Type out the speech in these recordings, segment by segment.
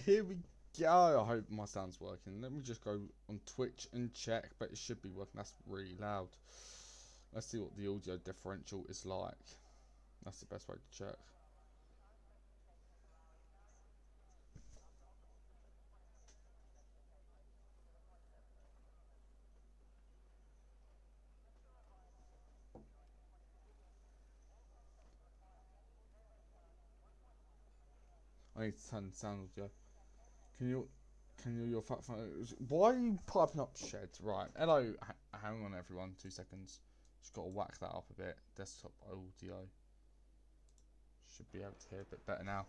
Here we go. I hope my sound's working. Let me just go on Twitch and check, but it should be working. That's really loud. Let's see what the audio differential is like. That's the best way to check. I need to turn the sound audio. Can you, your fat phone? Why are you piping up shit? Right. Hello. Hang on, everyone. 2 seconds. Just got to whack that up a bit. Desktop audio. Should be able to hear a bit better now.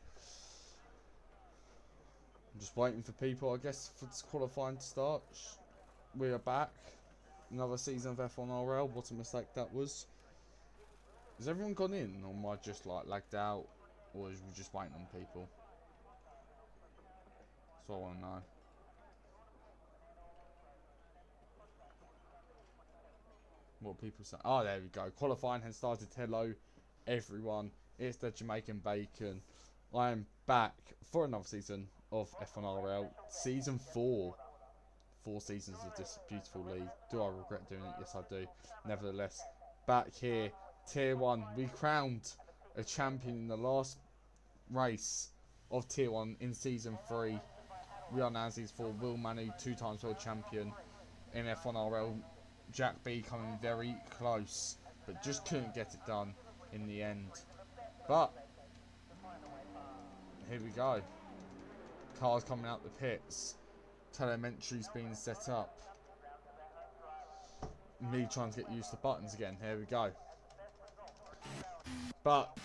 I'm just waiting for people, I guess, for this qualifying to start. We are back. Another season of F1Rl. What a mistake that was. Has everyone gone in, or am I just like lagged out, or is we just waiting on people? That's what I want to know. What people say? Oh, there we go. Qualifying has started. Hello, everyone. It's the Jamaican Bacon. I am back for another season of F1Rl. Season 4. 4 seasons of this beautiful league. Do I regret doing it? Yes, I do. Nevertheless, back here. Tier 1. We crowned a champion in the last race of Tier 1 in Season 3. We are now Season 4. Will Manu, 2 times world champion in F1Rl. Jack B coming very close, but just couldn't get it done in the end. But here we go. Cars coming out the pits. Telemetry's being set up. Me trying to get used to buttons again. Here we go. But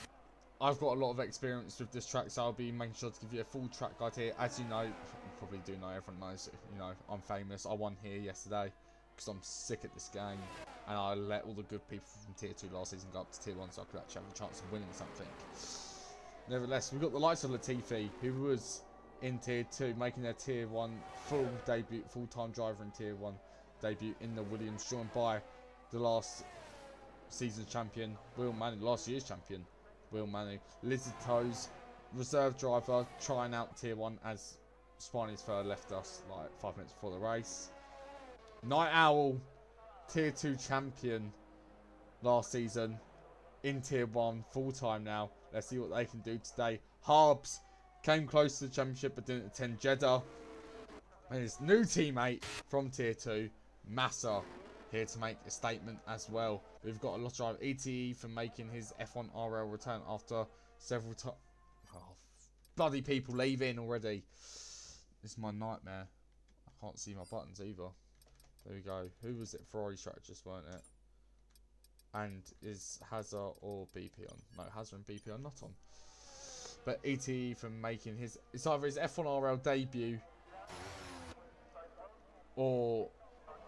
I've got a lot of experience with this track, so I'll be making sure to give you a full track guide here. As you know, you probably do know, everyone knows, you know, I'm famous. I won here yesterday because I'm sick at this game, and I let all the good people from Tier 2 last season go up to Tier 1 so I could actually have a chance of winning something. Nevertheless, we've got the likes of Latifi, who was in Tier 2, making their Tier 1 full debut, full-time driver in Tier 1 debut in the Williams, joined by the last season's champion, Will Manu, last year's champion, Will Manu. Lizard Toes, reserve driver, trying out Tier 1 as Spiney's Fur left us like 5 minutes before the race. Night Owl, Tier 2 champion last season, in Tier 1, full-time now. Let's see what they can do today. Harbs came close to the championship but didn't attend Jeddah. And his new teammate from Tier 2, Massa, here to make a statement as well. We've got a lot of driver ETE for making his F1Rl return after several times. Oh, bloody people leaving already. This is my nightmare. I can't see my buttons either. There we go. Who was it? Ferrari strategist, weren't it? And is Hazard or BP on? No, Hazard and BP are not on. But ETE from making his... It's either his F1Rl debut or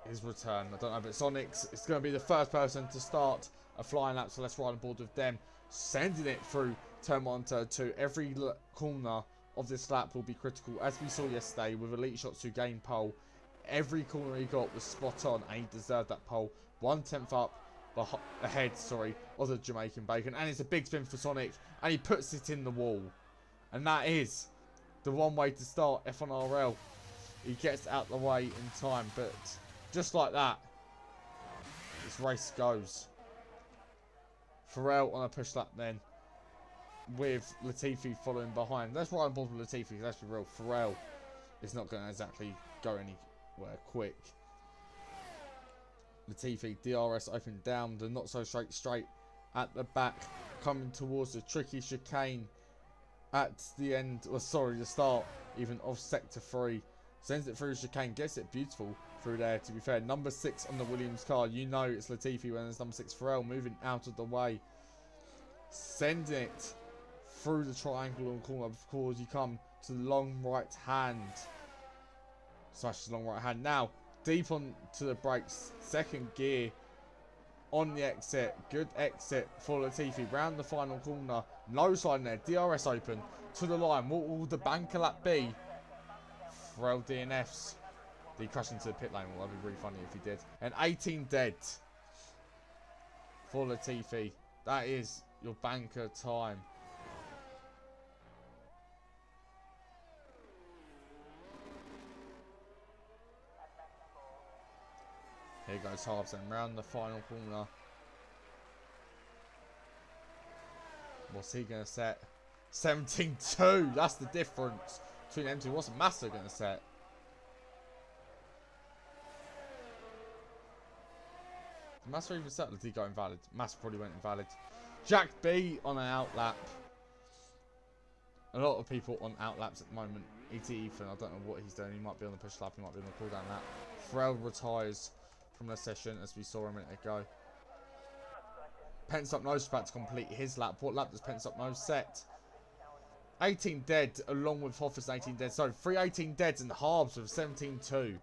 his return. I don't know, but Sonic's it's going to be the first person to start a flying lap, so let's ride on board with them. Sending it through turn 1, turn 2. Every corner of this lap will be critical, as we saw yesterday with Elite Shots who gained pole. Every corner he got was spot on, and he deserved that pole. 1/10 up ahead, of the Jamaican Bacon, and it's a big spin for Sonic, and he puts it in the wall. And that is the one way to start F1Rl. He gets out the way in time, but just like that, this race goes. Pharrell on a push lap then, with Latifi following behind. Let's ride on board with Latifi, because let's be real, Pharrell is not going to exactly go anywhere quick. Latifi, DRS open down, the not so straight at the back, coming towards the tricky chicane at the end, or sorry, the start even of sector 3. Sends it through the chicane, gets it beautiful through there, to be fair. Number 6 on the Williams car, you know it's Latifi when there's number 6 Pharrell moving out of the way. Send it through the triangle and corner before you come to the long right hand. Smashes the long right hand. Now, deep on to the brakes, second gear on the exit. Good exit for Latifi. Round the final corner. No sliding there. DRS open to the line. What will the banker lap be? Pharrell DNFs. Did he crash into the pit lane? Well, that'd be really funny if he did. And 18 dead for Latifi. That is your banker time. Here goes Harps and round the final corner. What's he going to set? 17-2. That's the difference between them two. What's Massa going to set? Did Massa even set? Or did he go invalid? Massa probably went invalid. Jack B on an out lap. A lot of people on out laps at the moment. E.T. Ethan, I don't know what he's doing. He might be on the push lap. He might be on the cool down lap. Pharrell retires from the session as we saw a minute ago. Pence Up Nose is about to complete his lap. What lap does Pence Up Nose set? 18 dead along with Hoffers 18 dead. So 3 18 deads and halves of 17-2.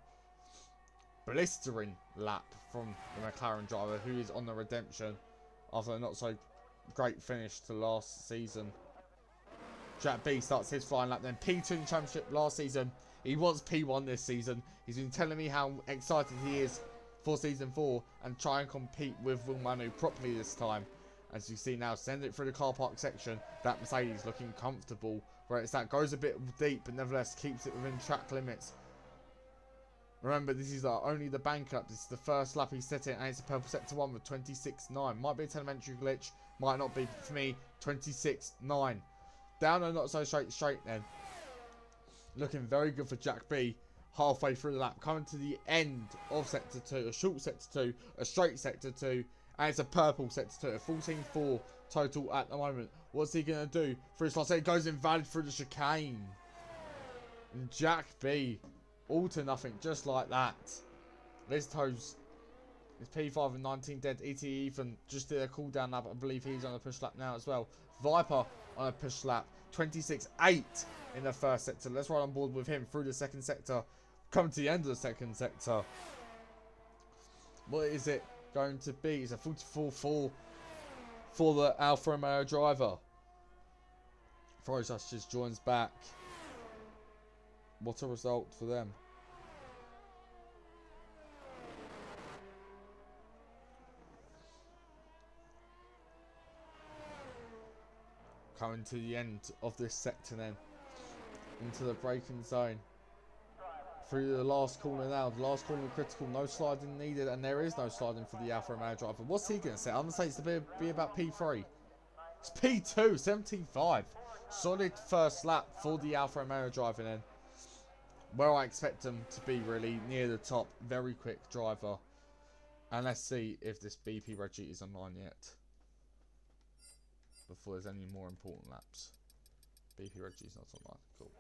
Blistering lap from the McLaren driver who is on the redemption after a not so great finish to last season. Jack B starts his flying lap then. P2 in the championship last season. He wants P1 this season. He's been telling me how excited he is for season 4 and try and compete with Will Manu properly this time. As you see now, send it through the car park section. That Mercedes looking comfortable. Whereas that goes a bit deep but nevertheless keeps it within track limits. Remember, this is only the bank up. This is the first lap he's set in, and it's a purple sector 1 with 26.9. Might be a telemetry glitch, might not be. But for me, 26.9. Down and not so straight then. Looking very good for Jack B. Halfway through the lap, coming to the end of sector 2. A short sector 2, a straight sector 2, and it's a purple sector 2. A 14.4 total at the moment. What's he going to do for his last? It goes invalid through the chicane. And Jack B. all to nothing, just like that. Liz Toes is P5 and 19 dead. E.T. Ethan just did a cool down lap. I believe he's on a push lap now as well. Viper on a push lap. 26.8 in the first sector. Let's ride on board with him through the second sector. Come to the end of the second sector. What is it going to be? It's a 44.4 for the Alfa Romeo driver. Frozas just joins back. What a result for them. Coming to the end of this sector then. Into the braking zone. Through the last corner now. The last corner critical. No sliding needed. And there is no sliding for the Alfa Romeo driver. What's he going to say? I'm going to say it's to be about P3. It's P2. 17.5. Solid first lap for the Alfa Romeo driver then. Where I expect them to be really near the top. Very quick driver. And let's see if this BP Reggie is online yet. Before there's any more important laps. BP Reggie's not online. Cool.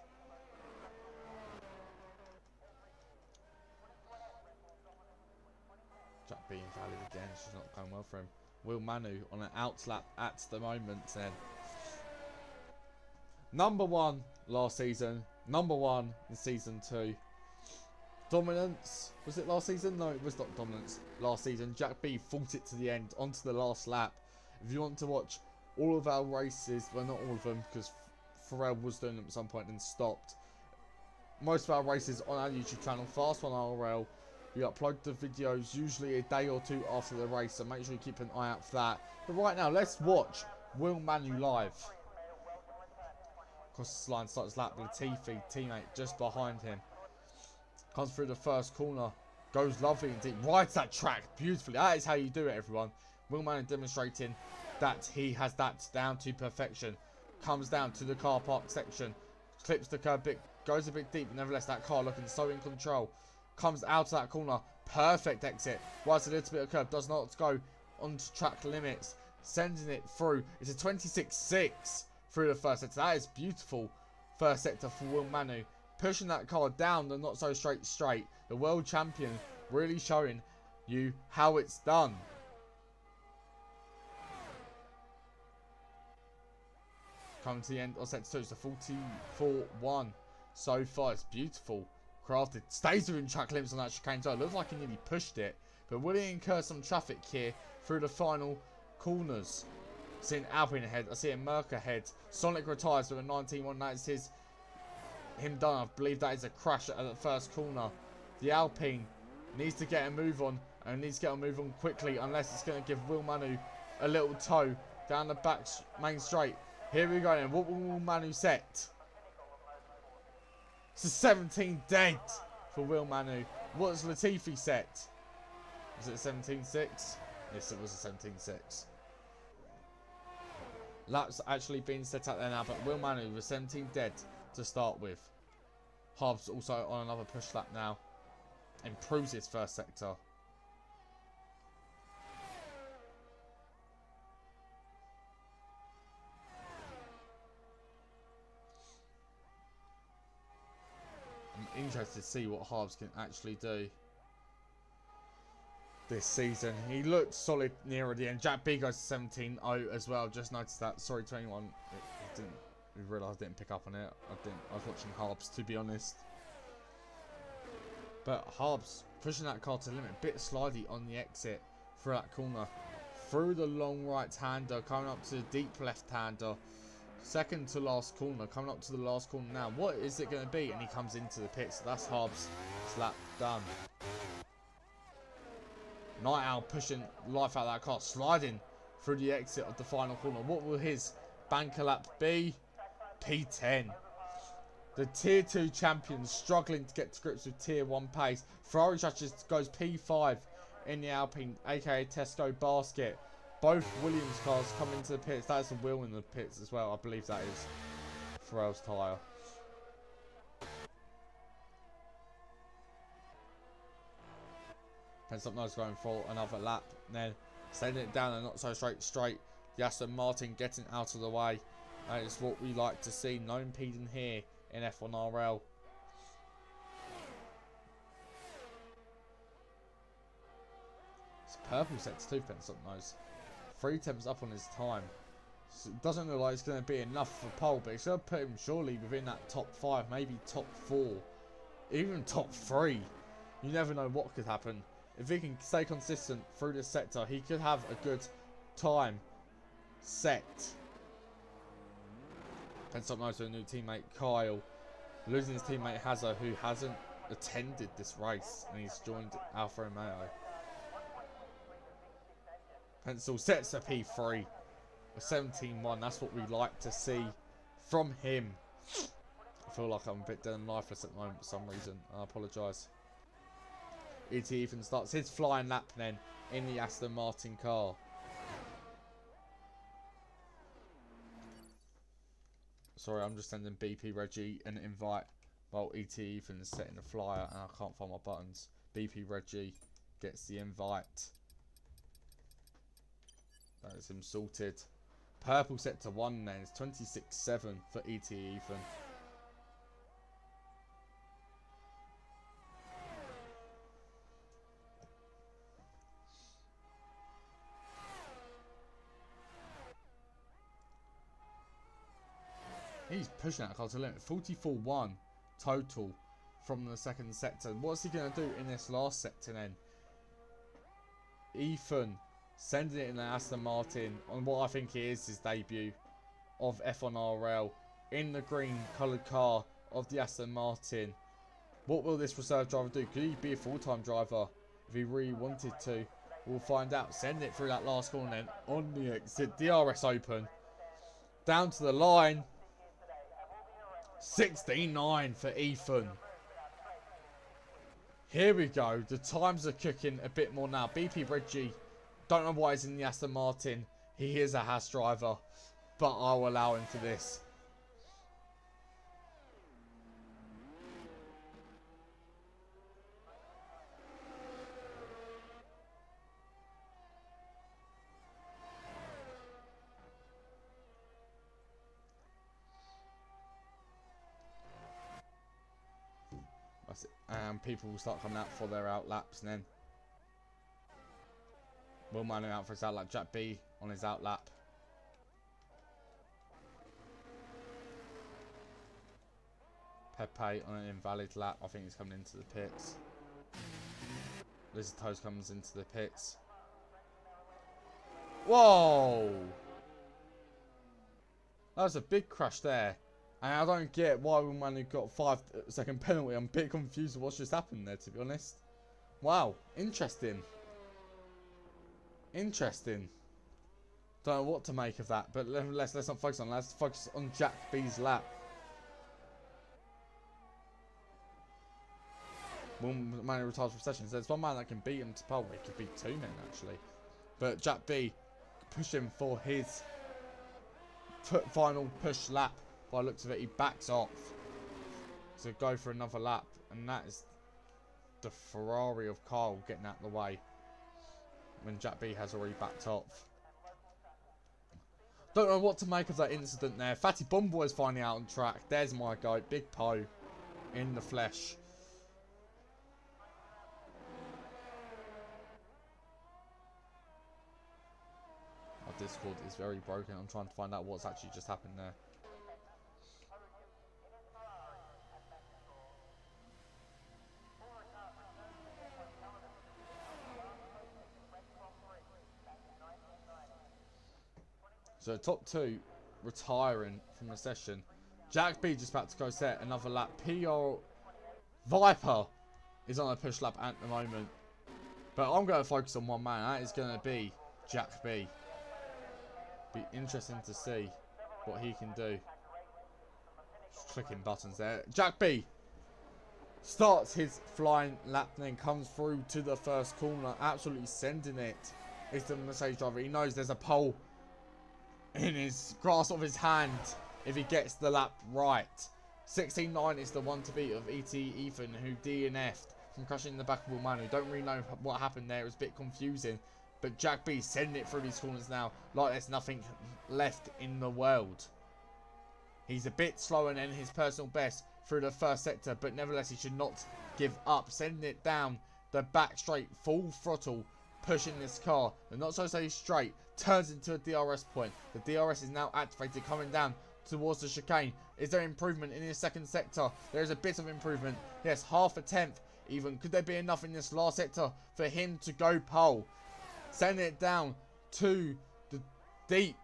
Jack B invalid again. She's not going well for him. Will Manu on an out lap at the moment then. Number 1 last season. Number 1 in season 2. Dominance. Was it last season? No, it was not dominance. Last season. Jack B fought it to the end. Onto the last lap. If you want to watch all of our races, well not all of them because Pharrell was doing them at some point and stopped. Most of our races on our YouTube channel, Fast 1 RL. We upload the videos usually a day or two after the race, so make sure you keep an eye out for that. But right now, let's watch Will Manu live. Across the line, starts lap. Latifi, teammate, just behind him. Comes through the first corner. Goes lovely and deep. Rides that track beautifully. That is how you do it, everyone. Will Manu demonstrating that he has that down to perfection. Comes down to the car park section. Clips the curb bit. Goes a bit deep. Nevertheless, that car looking so in control. Comes out of that corner. Perfect exit. Rides a little bit of curb. Does not go onto track limits. Sending it through. It's a 26.6 through the first sector. That is beautiful first sector for Will Manu. Pushing that car down the not so straight. The world champion really showing you how it's done. Coming to the end of sector 2. It's a 44.1 so far. It's beautiful. Crafted. Stays within track limits on that chicane. So it looks like he nearly pushed it. But will he incur some traffic here through the final corners? Seeing Alpine ahead. I see a Merc ahead. Sonic retires with a 19.1. That is him done. I believe that is a crash at the first corner. The Alpine needs to get a move on. And needs to get a move on quickly. Unless it's going to give Will Manu a little toe down the back main straight. Here we go then. What will Will Manu set? It's a 17 dead for Will Manu. What does Latifi set? Was it 17.6? Yes, it was a 17.6. Laps actually being set out there now, but Will Manu was 17 dead to start with. Hobbs also on another push lap now. Improves his first sector. I'm interested to see what Hobbs can actually do this season. He looked solid near the end. Jack B goes to 17.0 as well. Just noticed that. Sorry to anyone. We realised I didn't pick up on it. I was watching Hobbs, to be honest. But Hobbs pushing that car to the limit. Bit slidey on the exit through that corner. Through the long right-hander. Coming up to the deep left-hander. Second to last corner. Coming up to the last corner now. What is it going to be? And he comes into the pits. So that's Hobbs. Slap done. Night Owl pushing life out of that car. Sliding through the exit of the final corner. What will his banker lap be? P10. The Tier 2 champion struggling to get to grips with Tier 1 pace. Ferrari judges goes P5 in the Alpine, aka Tesco basket. Both Williams cars come into the pits. That is a wheel in the pits as well. I believe that is Pharrell's tyre. Penstock going for another lap. And then sending it down and not so straight. The Aston Martin getting out of the way. That is what we like to see. No impeding here in F1Rl. It's purple sets too, Penstock knows. 3 attempts up on his time. So it doesn't look like it's going to be enough for pole, but it's going to put him surely within that top 5, maybe top 4, even top 3. You never know what could happen. If he can stay consistent through this sector, he could have a good time set. Penstock knows with a new teammate Kyle, losing his teammate Hazard, who hasn't attended this race, and he's joined Alfa Romeo. Pencil sets a P3 with 17.1. That's what we like to see from him. I feel like I'm a bit dead and lifeless at the moment for some reason. I apologise. E.T. Ethan starts his flying lap then in the Aston Martin car. Sorry, I'm just sending BP Reggie an invite while E.T. Ethan is setting the flyer and I can't find my buttons. BP Reggie gets the invite. That is him sorted. Purple set to 1 then. It's 26.7 for E.T. Ethan. He's pushing that car to the limit. 44.1 total from the second sector. What's he going to do in this last sector then? Ethan sending it in the Aston Martin on what I think is his debut of F1Rl in the green coloured car of the Aston Martin. What will this reserve driver do? Could he be a full-time driver if he really wanted to? We'll find out. Send it through that last corner then on the exit. DRS open. Down to the line. 16.9 for Ethan. Here we go. The times are cooking a bit more now. BP Reggie, don't know why he's in the Aston Martin. He is a Haas driver, but I'll allow him for this. And people will start coming out for their out laps and then Will Manu out for his out lap. Jack B on his out lap. Pepe on an invalid lap. I think he's coming into the pits. Lizard Toes comes into the pits. Whoa! That was a big crash there. And I don't get why Will Manu got a 5-second penalty. I'm a bit confused with what's just happened there, to be honest. Wow, interesting. Interesting. Don't know what to make of that, but let's not focus on that. Let's focus on Jack B's lap. One man who retires from sessions. There's one man that can beat him to pole. He could beat two men actually. But Jack B push him for his final push lap. By the looks of it, he backs off to go for another lap, and that is the Ferrari of Kyle getting out of the way when Jack B has already backed off. Don't know what to make of that incident there. Fatty Bumboy is finally out on track. There's my guy, Big Poe, in the flesh. Our Discord is very broken. I'm trying to find out what's actually just happened there. So top two retiring from the session. Jack B just about to go set another lap. PR Viper is on a push lap at the moment. But I'm going to focus on one man. That is going to be Jack B. Be interesting to see what he can do. Just clicking buttons there. Jack B starts his flying lap and then comes through to the first corner. Absolutely sending it. It's the Mercedes driver. He knows there's a pole in his grasp of his hand if he gets the lap right. 16.9 is the one to beat of ET Ethan, who DNF'd from crashing in the back of Will Manu. Don't really know what happened there. It was a bit confusing. But Jack B sending it through these corners now like there's nothing left in the world. He's a bit slower than his personal best through the first sector, but nevertheless he should not give up. Sending it down the back straight, full throttle, pushing this car. The not so straight turns into a DRS point. The DRS is now activated, coming down towards the chicane. Is there improvement in his second sector? There is a bit of improvement. Yes, half a tenth even. Could there be enough in this last sector for him to go pole? Sending it down to the deep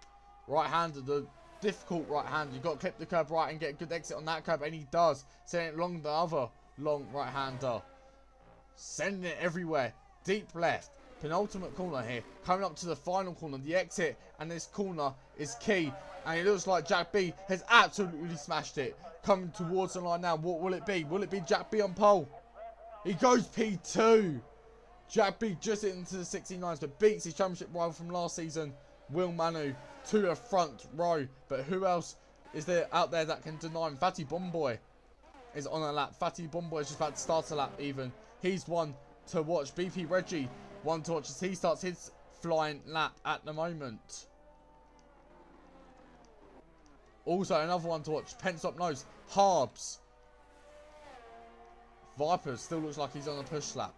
right-hander, the difficult right-hander. You've got to clip the curb right and get a good exit on that curb, and he does. Sending it along the other long right-hander. Sending it everywhere. Deep left. Penultimate corner here. Coming up to the final corner. The exit and this corner is key. And it looks like Jack B has absolutely smashed it. Coming towards the line now. What will it be? Will it be Jack B on pole? He goes P2. Jack B just into the 69s, but beats his championship rival from last season, Will Manu, to the front row. But who else is there out there that can deny him? Fatty Bumboy is on a lap. Fatty Bumboy is just about to start a lap even. He's one to watch. BP Reggie, one to watch as he starts his flying lap at the moment. Also another one to watch. Pence up nose. Harbs. Viper still looks like he's on a push lap.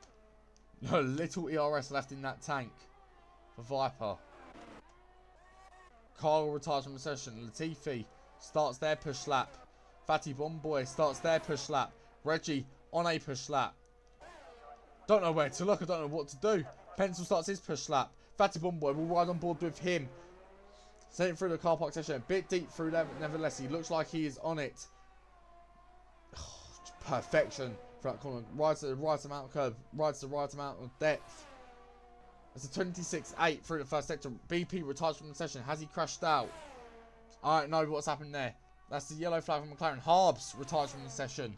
No, little ERS left in that tank for Viper. Carl retires from the session. Latifi starts their push lap. Fatty Bumboy starts their push lap. Reggie on a push lap. Don't know where to look. I don't know what to do. Pencil starts his push lap. Fatty Bumboy will ride on board with him. Send it through the car park section. A bit deep through there, but nevertheless, he looks like he is on it. Perfection for that corner. Rides the right amount of curve. Rides the right amount of depth. It's a 26.8 through the first sector. BP retires from the session. Has he crashed out? I don't know what's happened there. That's the yellow flag from McLaren. Harbs retires from the session.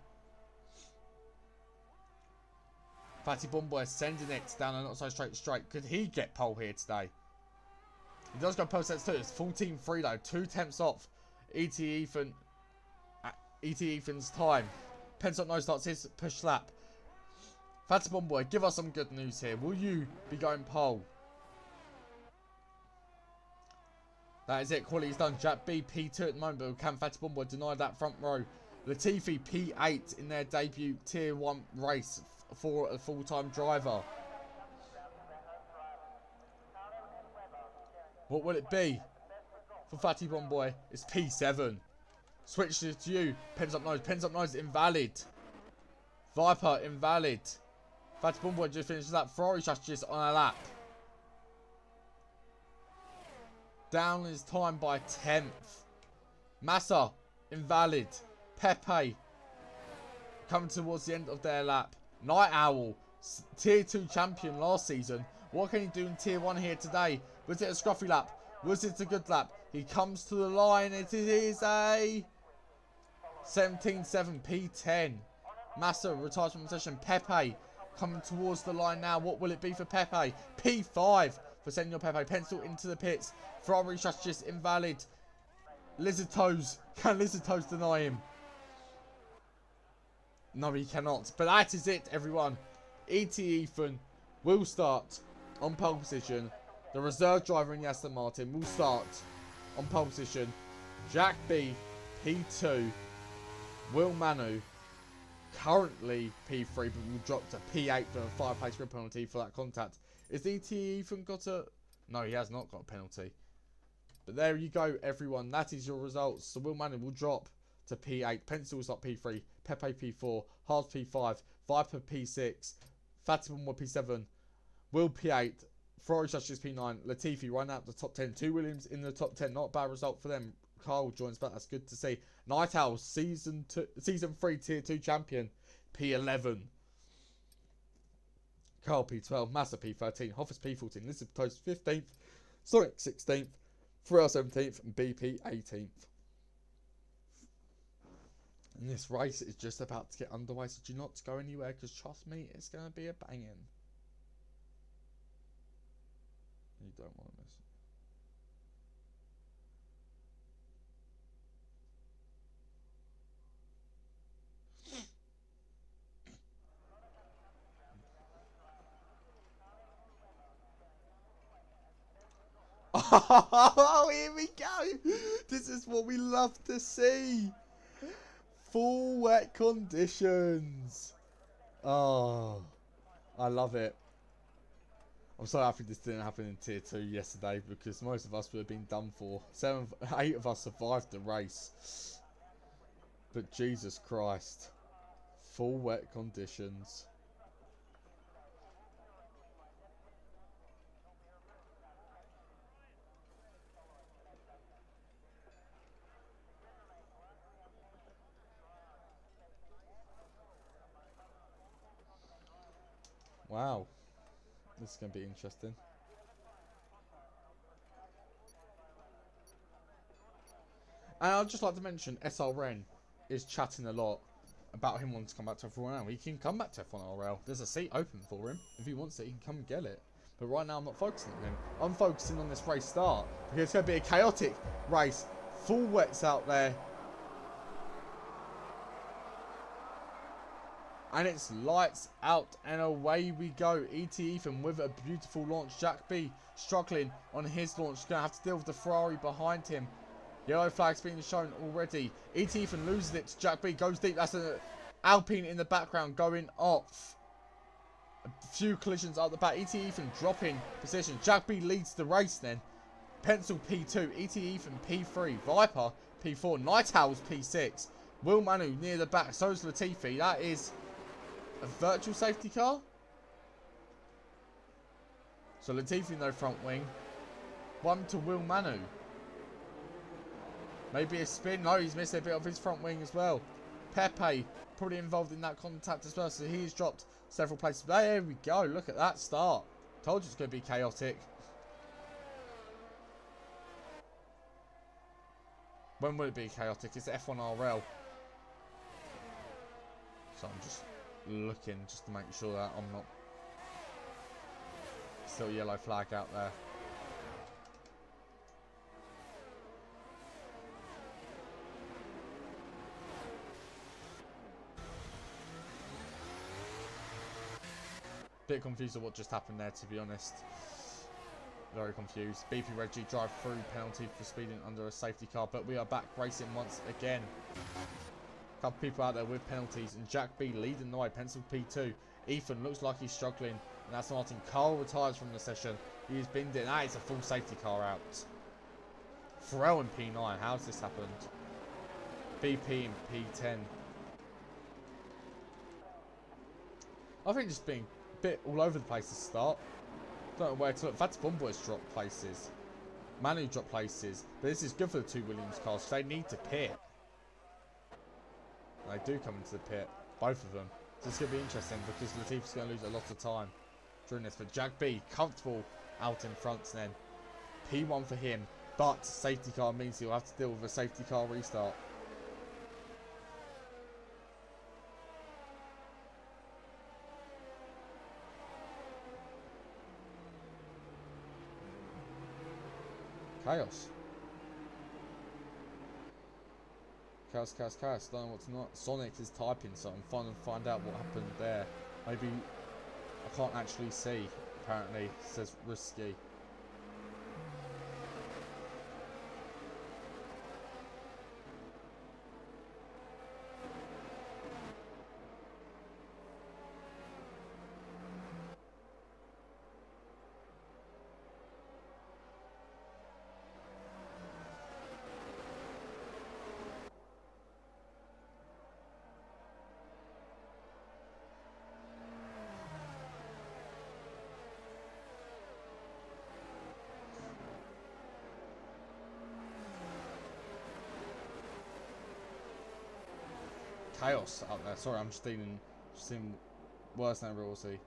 Fatty Bumboy sending it down a not so straight. Could he get pole here today? He does go pole sets too. It's 14.3 though. 2 tenths off ET Ethan's time. Pence up nose starts his push lap. Fatty Bumboy, give us some good news here. Will you be going pole? That is it. Quality's done. Jack B P2 at the moment, but can Fatty Bumboy deny that front row? Latifi P8 in their debut Tier 1 race for a full-time driver. What will it be for Fatty Bumboy? It's P7. Switch to you. Pens up nose. Pens up nose. Invalid. Viper. Invalid. Fatty Bumboy just finishes that. Ferrari strategist on a lap. Down his time by 10th. Massa. Invalid. Pepe. Coming towards the end of their lap. Night Owl. Tier 2 champion last season. What can he do in Tier 1 here today? Was it a scruffy lap? Was it a good lap? He comes to the line. It is a 17.7 P10. Massa retires from the session. Pepe coming towards the line now. What will it be for Pepe? P5 for Senor Pepe. Pencil into the pits. Ferrari strategist invalid. Lizard Toes. Can Lizard Toes deny him? No, he cannot. But that is it, everyone. E.T. Ethan will start on pole position. The reserve driver in Aston Martin will start on pole position. Jack B, P2. Will Manu, currently P3, but will drop to P8 for a 5-place grid penalty for that contact. Is E.T. Ethan got a... No, he has not got a penalty. But there you go, everyone. That is your results. So Will Manu will drop to P8. Pencils up P3. Pepe P4. Hard P5. Viper P6. Fatima P7. Will P8. Ferrari Strategist P9. Latifi running out the top 10. 2 Williams in the top 10. Not a bad result for them. Carl joins back. That's good to see. Night Owl, Season 3 Tier 2 champion. P11. Carl P12. Massa P13. Hoffers P14. Lizard Toast 15th. Sonic 16th. Pharrell 17th. And BP 18th. And this race is just about to get underway, so do not go anywhere, because trust me, it's going to be a banging. You don't want to miss it. Oh, here we go. This is what we love to see. Full wet conditions. Oh, I love it. I'm so happy this didn't happen in Tier 2 yesterday, because most of us would have been done for. 8 of us survived the race. But Jesus Christ. Full wet conditions. Wow. This is going to be interesting. And I'd just like to mention, SRN is chatting a lot about him wanting to come back to F1RL. He can come back to F1RL. There's a seat open for him. If he wants it, he can come and get it. But right now, I'm not focusing on him. I'm focusing on this race start, because it's going to be a chaotic race. Full wets out there. And it's lights out and away we go. E.T. Ethan with a beautiful launch. Jack B struggling on his launch. Going to have to deal with the Ferrari behind him. Yellow flag's being shown already. E.T. Ethan loses it to Jack B. Goes deep. That's an Alpine in the background going off. A few collisions up the back. E.T. Ethan dropping position. Jack B leads the race then. Pencil P2. E.T. Ethan P3. Viper P4. Night Owls P6. Will Manu near the back. So is Latifi. That is a virtual safety car. So Latifi no front wing. One to Will Manu. Maybe a spin. No, he's missed a bit of his front wing as well. Pepe probably involved in that contact as well. So he's dropped several places. There we go. Look at that start. Told you it's going to be chaotic. When will it be chaotic? It's F1RL. So I'm just looking just to make sure that I'm not still yellow flag out there. Bit confused of what just happened there, to be honest. Very confused. BP Reggie drive through penalty for speeding under a safety car, but we are back racing once again. Couple people out there with penalties, and Jack B leading the way. Pencil P2. Ethan looks like he's struggling, and that's Martin. Carl retires from the session. He's binned in. That is a full safety car out. Pharrell in P9. How's this happened? BP in P10. I think just being a bit all over the place to start. Don't know where to look. Fats Bomboys drop places. Manu drop places. But this is good for the 2 Williams cars. They need to pit. They do come into the pit, both of them. So it's going to be interesting, because Latifi's going to lose a lot of time during this. But Jack B, comfortable out in front then. P1 for him, but safety car means he'll have to deal with a safety car restart. Chaos. Chaos, chaos, chaos. Don't know what's not. Sonic is typing something. Find out what happened there. Maybe I can't actually see. Apparently, it says risky. Chaos out there. Sorry, I'm just seeing worse than real. See,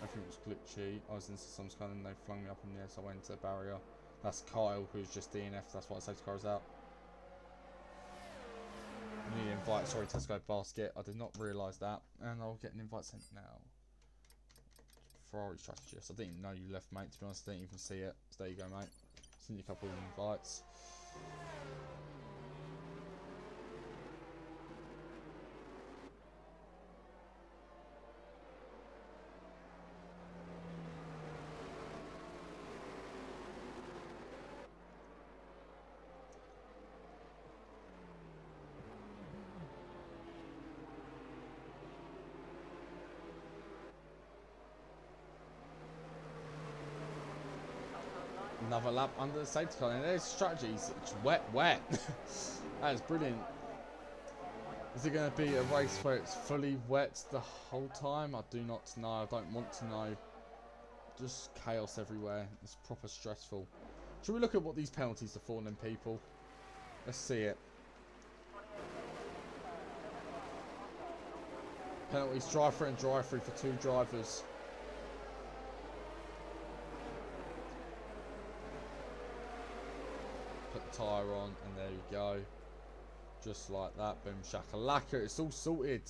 everything was glitchy. I was in some kind and they flung me up in the air, so I went into the barrier. That's Kyle, who's just DNF. That's why safety car is out. I need an invite. Sorry, Tesco basket. I did not realise that, and I'll get an invite sent now. Ferrari strategist. I didn't even know you left, mate. To be honest, I didn't even see it. So there you go, mate. Send you a couple of invites. Another lap under the safety car, and there's strategies. It's wet. That is brilliant. Is it going to be a race where it's fully wet the whole time? I do not know. I don't want to know. Just chaos everywhere. It's proper stressful. Should we look at what these penalties are for then, people? Let's see it. Penalties, drive-through and drive-through for 2 drivers. Put the tyre on, and there you go. Just like that. Boom shakalaka. It's all sorted.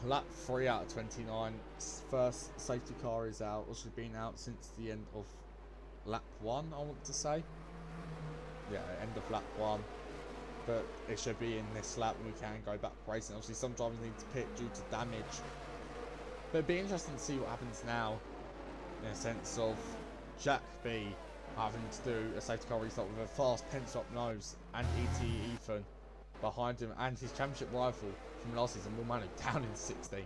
Lap 3 out of 29. First safety car is out. Or should have been out since the end of lap 1, I want to say. Yeah, end of lap 1. But it should be in this lap and we can go back racing. Obviously, some drivers need to pit due to damage. But it'd be interesting to see what happens now. In a sense of Jack B having to do a safety car restart with a fast penstop nose and ET Ethan behind him and his championship rival from last season, Will Manu, down in 16th.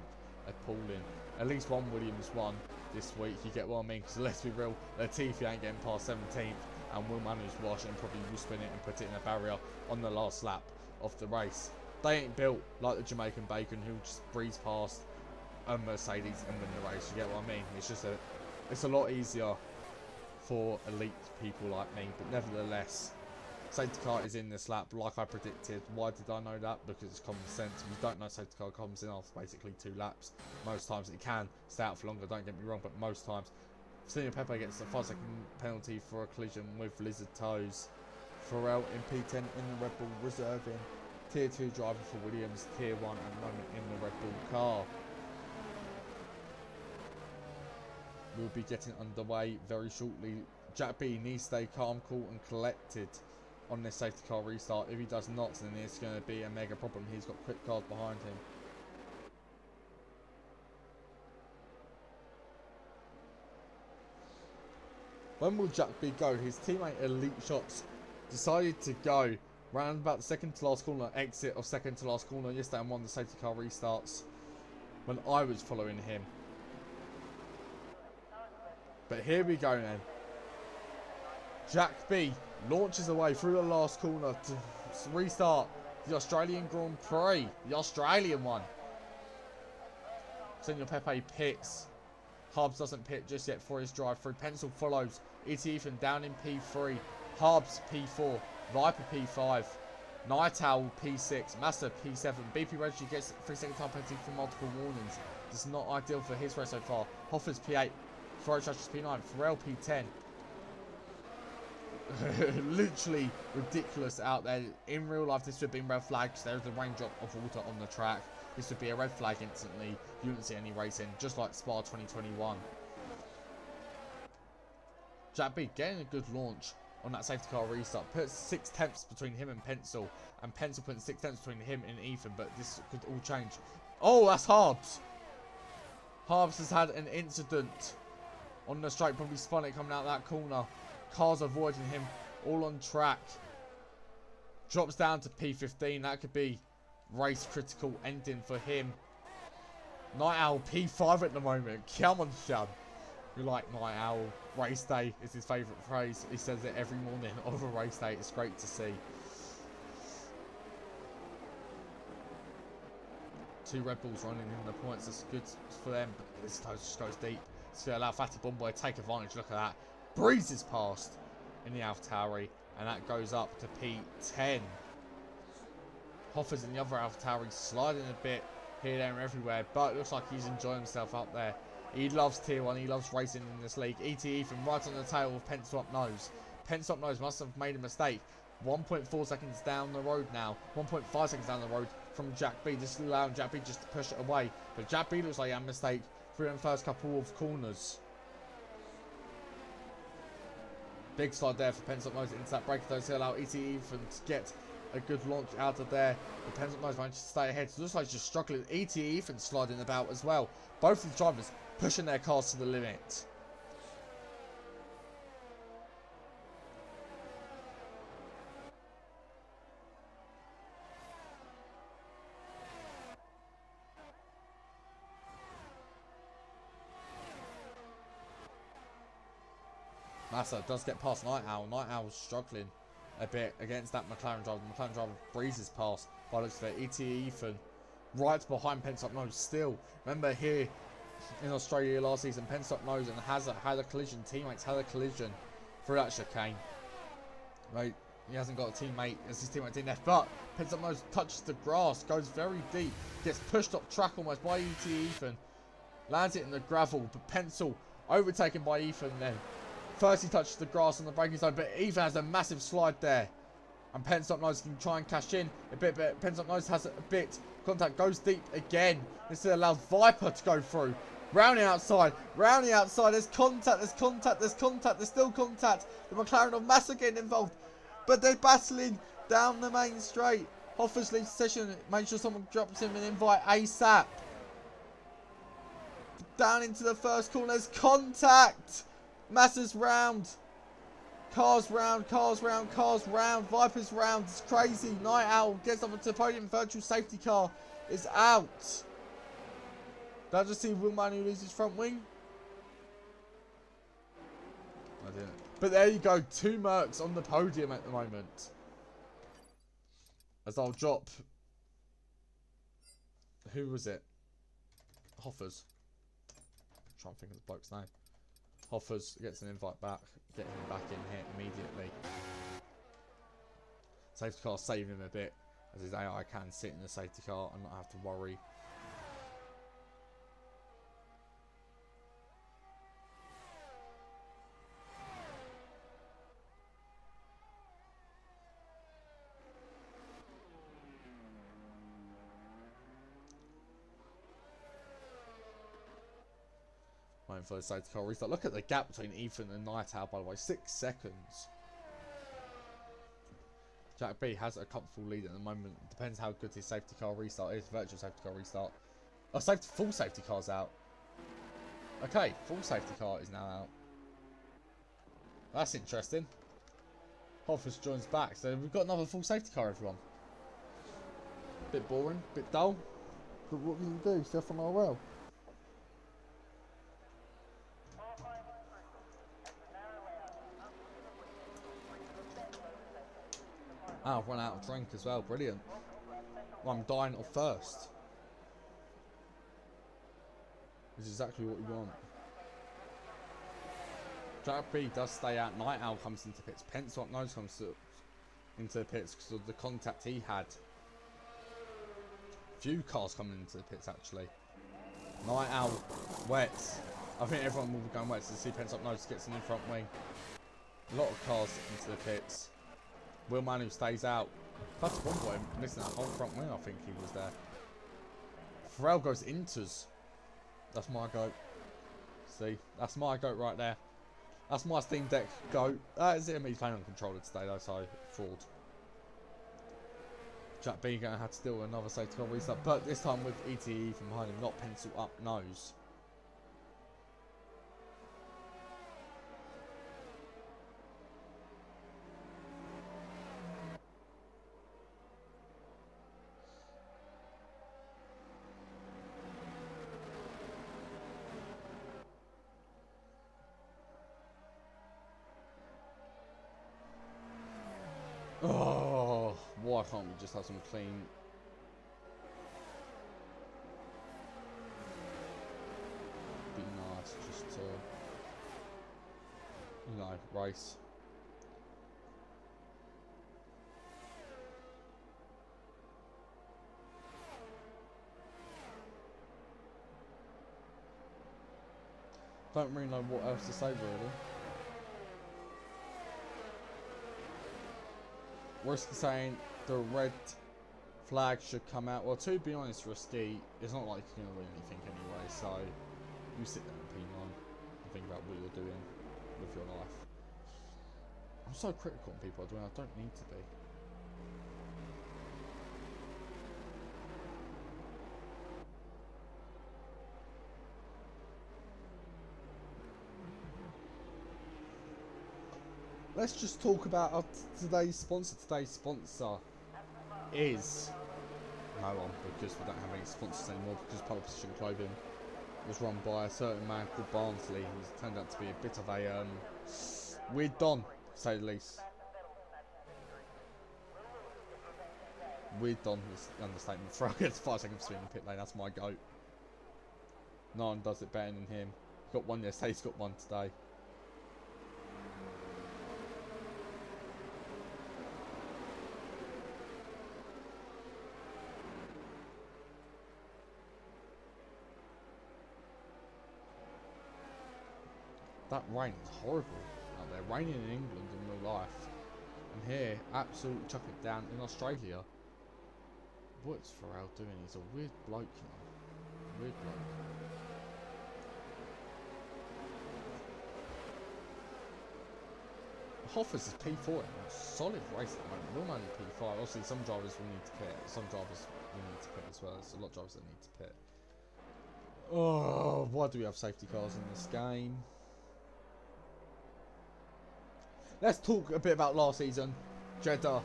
Appalling. At least one Williams won this week, you get what I mean, because let's be real, Latifi ain't getting past 17th and Will Manu's wash and probably will spin it and put it in a barrier on the last lap of the race. They ain't built like the Jamaican Bacon who just breeze past a Mercedes and win the race, you get what I mean? It's just it's a lot easier for elite people like me, but nevertheless, safety car is in this lap like I predicted. Why did I know that? Because it's common sense. If you don't know safety car comes in after basically 2 laps. Most times it can stay out for longer, don't get me wrong, but most times. Senor Pepe gets a 5-second penalty for a collision with Lizard Toes. Pharrell in P10 in the Red Bull reserving. Tier 2 driver for Williams, Tier 1 at the moment in the Red Bull car. We'll be getting underway very shortly. Jack B needs to stay calm, cool and collected on this safety car restart. If he does not, then it's going to be a mega problem. He's got quick cars behind him. When will Jack B go? His teammate Elite Shots decided to go round about the second to last corner, exit of second to last corner yesterday and won the safety car restarts when I was following him. But here we go then. Jack B launches away through the last corner to restart the Australian Grand Prix. The Australian one. Senor Pepe pits. Harbs doesn't pit just yet for his drive-through. Pencil follows. It's Ethan down in P3. Harbs P4. Viper P5. Night Owl P6. Master P7. BP Reggie gets 3-second time penalty for multiple warnings. This is not ideal for his race so far. Hoffer's P8. Ferrari Strategist P9. Pharrell P10. Literally ridiculous out there. In real life, this would have been red flags. There's a raindrop of water on the track. This would be a red flag instantly. You wouldn't see any racing, just like Spa 2021. Jack B getting a good launch on that safety car restart. Puts 6 tenths between him and Pencil. And Pencil putting 6 tenths between him and Ethan. But this could all change. Oh, that's Harbs. Harbs has had an incident on the straight. Probably spun it coming out that corner. Cars avoiding him. All on track. Drops down to P15. That could be race critical ending for him. Night Owl P5 at the moment. Come on, Shab. We like Night Owl. Race day is his favourite phrase. He says it every morning of a race day. It's great to see. 2 Red Bulls running in the points. That's good for them. But this just goes deep. It's going to allow Fatty Bomboy to take advantage. Look at that. Breezes past in the AlphaTauri. And that goes up to P10. Hoffer's in the other AlphaTauri sliding a bit here, there and everywhere. But it looks like he's enjoying himself up there. He loves Tier 1. He loves racing in this league. ET Ethan right on the tail of Pencil Up Nose. Pencil Up Nose must have made a mistake. 1.4 seconds down the road now. 1.5 seconds down the road from Jack B. This is allowing Jack B just to push it away. But Jack B looks like he had a mistake through the first couple of corners. Big slide there for Pencil Up Nose into that break. Those allow ET Ethan to get a good launch out of there. But Pencil Up Nose managed to stay ahead. So it looks like he's just struggling. ET Ethan sliding about as well. Both of the drivers pushing their cars to the limit. Massa does get past Night Owl. Night Owl's struggling a bit against that McLaren driver. The McLaren driver breezes past by the looks of it. ET Ethan right behind Pencil Up Nose still. Remember here in Australia last season, Pencil Up Nose and Hazard had a collision. Teammates had a collision through that chicane. Right, he hasn't got a teammate as his teammate DNF, but Pencil Up Nose touches the grass, goes very deep, gets pushed up track almost by ET Ethan, lands it in the gravel, but Pencil overtaken by Ethan then. First he touches the grass on the braking side, but Ethan has a massive slide there. And Pencil Up Nose can try and cash in a bit, but Pencil Up Nose has a bit. Contact goes deep again. This allows Viper to go through. Rounding outside, rounding outside. There's contact, there's contact, there's contact, there's still contact. The McLaren of Massa getting involved, but they're battling down the main straight. Hoffer's leads session. Make sure someone drops him an invite ASAP. Down into the first corner. There's contact. Massa's round. Cars round, cars round, cars round. Viper's round. It's crazy. Night Owl gets up onto the podium. Virtual safety car is out. Did I just see Will Manu lose his front wing? I didn't. But there you go. 2 Mercs on the podium at the moment. As I'll drop. Who was it? Hoffers. I'm trying to think of the bloke's name. Hoffers gets an invite back. Get him back in here immediately. Safety car saving him a bit. As his AI can sit in the safety car and not have to worry. Waiting for the safety car restart. Look at the gap between Ethan and Night Owl, by the way. 6 seconds. Jack B has a comfortable lead at the moment. Depends how good his safety car restart is. Virtual safety car restart. Oh, full safety car's out. Okay, full safety car is now out. That's interesting. Hoffers joins back. So we've got another full safety car, everyone. Bit boring, bit dull. But what can you do? Stuff on R1. Ah, I've run out of drink as well. Brilliant. Well, I'm dying of thirst. This is exactly what we want. Jack B does stay out. Night Owl comes into pits. Pencil Up Nose comes into the pits because of the contact he had. Few cars coming into the pits actually. Night Owl wets. I think everyone will be going wets to see Pencil Up Nose gets a new front wing. A lot of cars into the pits. Will Manu stays out. That's one point missing that whole front wing. I think he was there. Pharrell goes inters. That's my goat. See, that's my goat right there. That's my Steam Deck go. That is it. Me playing on controller today though, so fraud. Jack B going to have to deal with another safety car restart, but this time with ETE from behind him, not pencil up nose. Oh, why can't we just have some clean? Be nice, just to, you know, race. Don't really know what else to say really. Risky saying the red flag should come out. Well, to be honest, Risky, it's not like you're going to win anything anyway, so you sit there in P9 and think about what you're doing with your life. I'm so critical on people doing. I don't need to be. Let's just talk about our today's sponsor. Today's sponsor is no one, because we don't have any sponsors anymore, because Pole Position Clothing was run by a certain man called Barnsley, who's turned out to be a bit of a weird don, to say the least. Weird don is the understatement. For gets 5 seconds spin in the pit lane, that's my goat. No one does it better than him. He got one yesterday, he's got one today. That rain is horrible out there. Raining in England in real life. And here, absolutely chuck it down in Australia. What's Pharrell doing? He's a weird bloke, you know. Weird bloke. Hoffers is P4. Solid race at the moment. We're only P5. Obviously, some drivers will need to pit. Some drivers will need to pit as well. There's a lot of drivers that need to pit. Oh, why do we have safety cars in this game? Let's talk a bit about last season. Jeddah,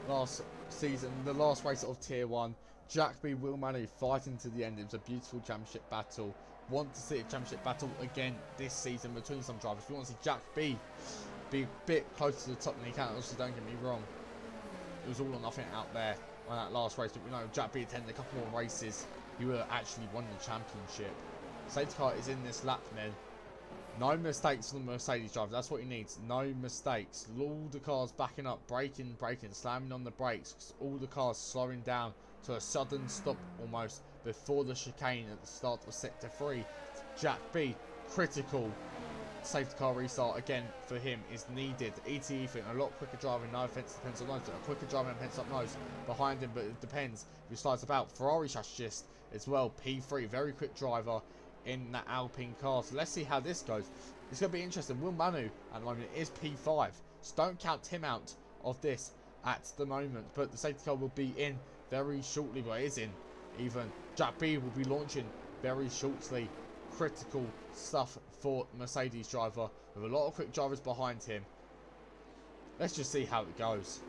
last season, the last race of Tier 1. Jack B, Will Manu fighting to the end. It was a beautiful championship battle. Want to see a championship battle again this season between some drivers. We want to see Jack B be a bit closer to the top than he can. Also, don't get me wrong, it was all or nothing out there on that last race. But we know Jack B attended a couple more races. He would have actually won the championship. Safety car is in this lap then. No mistakes from the Mercedes driver. That's what he needs. No mistakes. All the cars backing up, braking, slamming on the brakes. All the cars slowing down to a sudden stop almost before the chicane at the start of Sector 3. Jack B, critical safety car restart again for him is needed. ETE for a lot quicker driving. No offense to pencil nose, but a quicker driving and pencil up nose behind him. But it depends if he slides about. Ferrari strategist as well. P3, very quick driver in that Alpine car. So let's see how this goes. It's going to be interesting. Will Manu at the moment is P5, so don't count him out of this at the moment. But the safety car will be in very shortly. Well, it is in even. Jack B will be launching very shortly. Critical stuff for Mercedes driver with a lot of quick drivers behind him. Let's just see how it goes.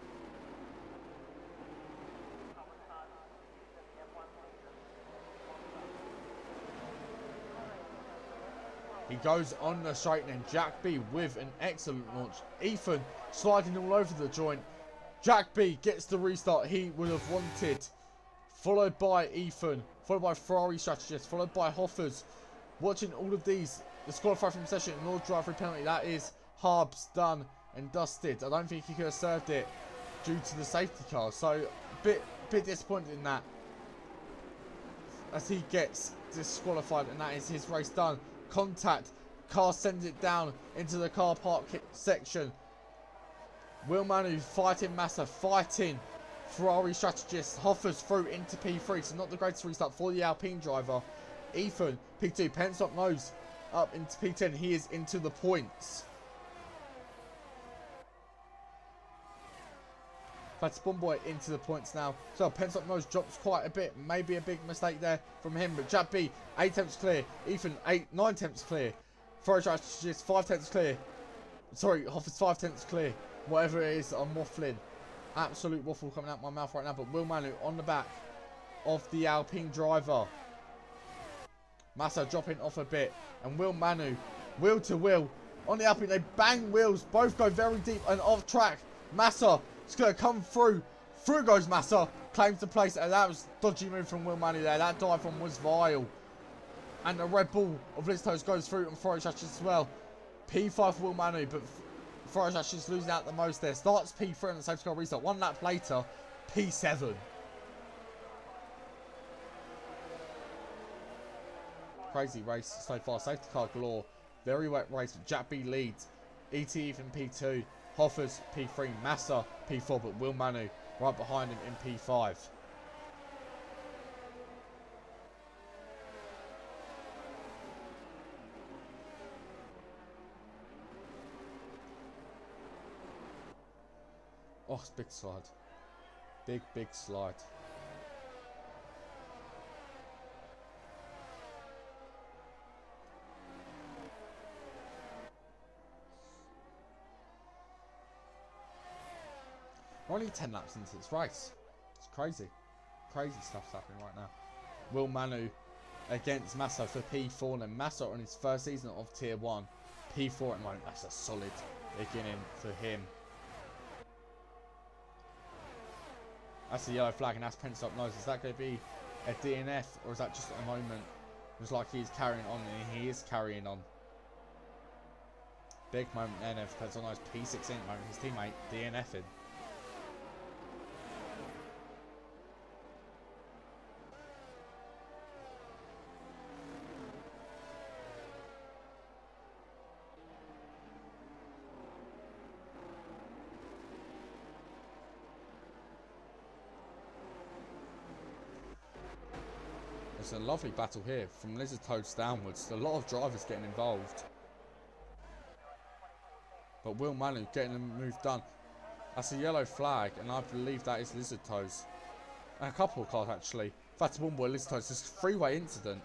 He goes on the straight and Jack B with an excellent launch. Ethan sliding all over the joint. Jack B gets the restart he would have wanted. Followed by Ethan. Followed by Ferrari strategist. Followed by Hoffers. Watching all of these. Disqualified from session. No driver penalty. That is Harbs done and dusted. I don't think he could have served it due to the safety car. So bit disappointed in that. As he gets disqualified and that is his race done. Contact. Car sends it down into the car park section. Will Manu fighting Massa, fighting Ferrari strategist. Hoffers through into P3, so not the greatest restart for the Alpine driver. Ethan, P2, pence up nose, up into P10. He is into the points. Fatty Bumboy into the points now. So Penstock Nose drops quite a bit. Maybe a big mistake there from him. But Jack B, 8 tenths clear. Ethan, 9 tenths clear. Forage just 5 tenths clear. Sorry, Hoffer's 5 tenths clear. Whatever it is, I'm waffling. Absolute waffle coming out my mouth right now. But Will Manu on the back of the Alpine driver. Massa dropping off a bit. And Will Manu, wheel to wheel. On the Alpine, they bang wheels. Both go very deep and off track. Massa is going to come through. Through goes Massa. Claims the place. And that was a dodgy move from Will Manu there. That dive from was vile. And the Red Bull of Liz Toast goes through and Forage Ashes as well. P5 for Will Manu, but Forage Ashes losing out the most there. Starts P3 on the safety car restart. 1 lap later, P7. Crazy race so far. Safety car galore. Very wet race. Jack B leads. ET Ethan P2. Hoffers P3. Massa P4. But Will Manu right behind him in P5. Oh, it's a big slide. Big slide. We're only 10 laps into this race. It's crazy. Crazy stuff's happening right now. Will Manu against Massa for P4. And Massa on his first season of Tier 1. P4 at the moment. That's a solid beginning for him. That's the yellow flag and that's Penstock Nose. Is that going to be a DNF or is that just a moment? It's like he's carrying on and he is carrying on. Big moment there for Penstock Nose. P16 moment. His teammate DNFing. It's a lovely battle here from Lizard Toads downwards. A lot of drivers getting involved. But Will Manu getting the move done. That's a yellow flag and I believe that is Lizard Toads. And a couple of cars actually. Fatty Bumboy, Lizard Toads. This freeway incident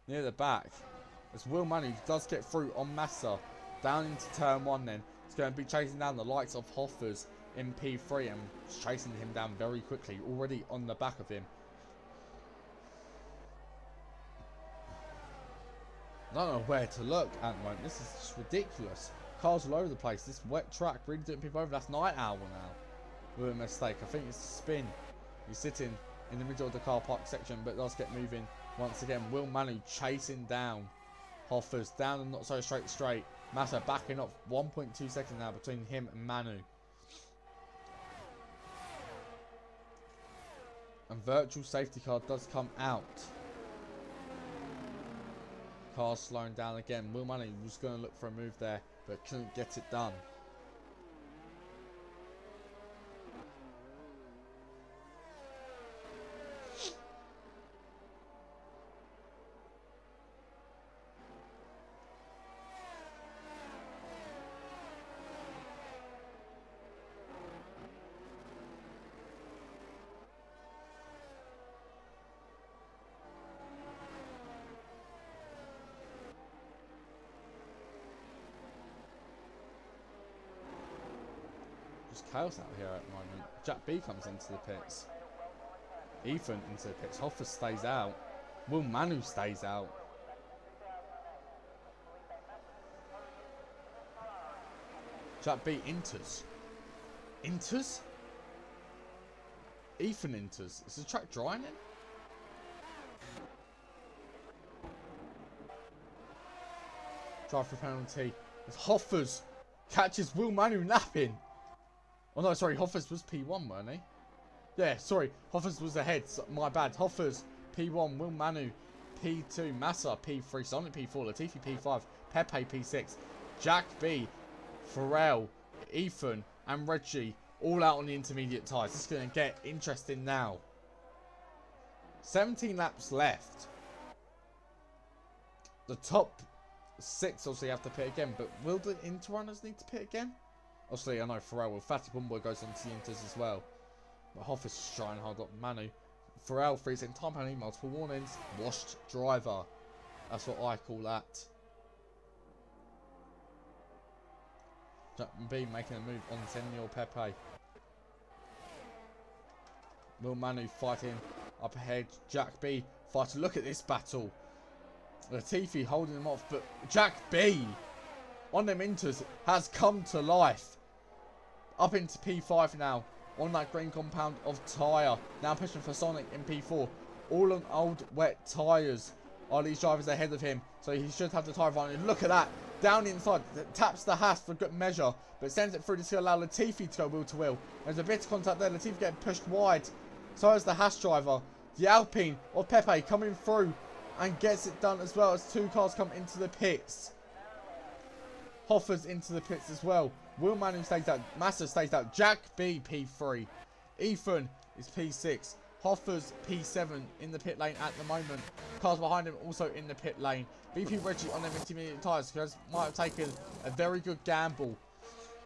near the back. As Will Manu does get through on Massa. Down into turn 1 then. He's going to be chasing down the likes of Hoffers in P3 and chasing him down very quickly. Already on the back of him. I don't know where to look at the moment. This is just ridiculous. Cars all over the place. This wet track really doing people over. That's Night Owl now. With a mistake. I think it's a spin. He's sitting in the middle of the car park section, but does get moving once again. Will Manu chasing down Hoffers. Down and not so straight. Massa backing up 1.2 seconds now between him and Manu. And virtual safety car does come out. Car slowing down again. Will Manu was going to look for a move there, but couldn't get it done. Chaos out here at the moment. Jack B comes into the pits. Ethan into the pits. Hoffer stays out. Will Manu stays out. Jack B enters. Enters? Ethan enters. Is the track drying in? Drive for penalty. As Hoffers catches Will Manu napping. Oh no, sorry, Hoffers was P1, weren't he? Yeah, sorry, Hoffers was ahead. So, my bad. Hoffers P1, Will Manu P2, Massa P3, Sonic P4, Latifi P5, Pepe P6, Jack B, Pharrell, Ethan, and Reggie all out on the intermediate tyres. This is going to get interesting now. 17 laps left. The top 6 obviously have to pit again, but will the Interrunners need to pit again? Obviously, I know Pharrell will. Fatty Bumboy goes on to the Inters as well. But Hoff is trying hard up. Manu. Pharrell freezing. Time penalty. Multiple warnings. Washed driver. That's what I call that. Jack B making a move on Senor Pepe. Will Manu fighting up ahead. Jack B fighting. Look at this battle. Latifi holding him off, but Jack B on them inters has come to life. Up into P5 now on that green compound of tyre. Now pushing for Sonic in P4. All on old wet tyres are these drivers ahead of him, so he should have the tyre advantage. Look at that. Down inside, taps the Haas for good measure, but sends it through to allow Latifi to go wheel to wheel. There's a bit of contact there. Latifi getting pushed wide. So is the Haas driver. The Alpine of Pepe coming through and gets it done as well as two cars come into the pits. Hoffer's into the pits as well. Will Manu stays out. Massa stays out. Jack B P3. Ethan is P6. Hoffer's P7 in the pit lane at the moment. Cars behind him also in the pit lane. BP Reggie on them intermediate tyres because might have taken a very good gamble.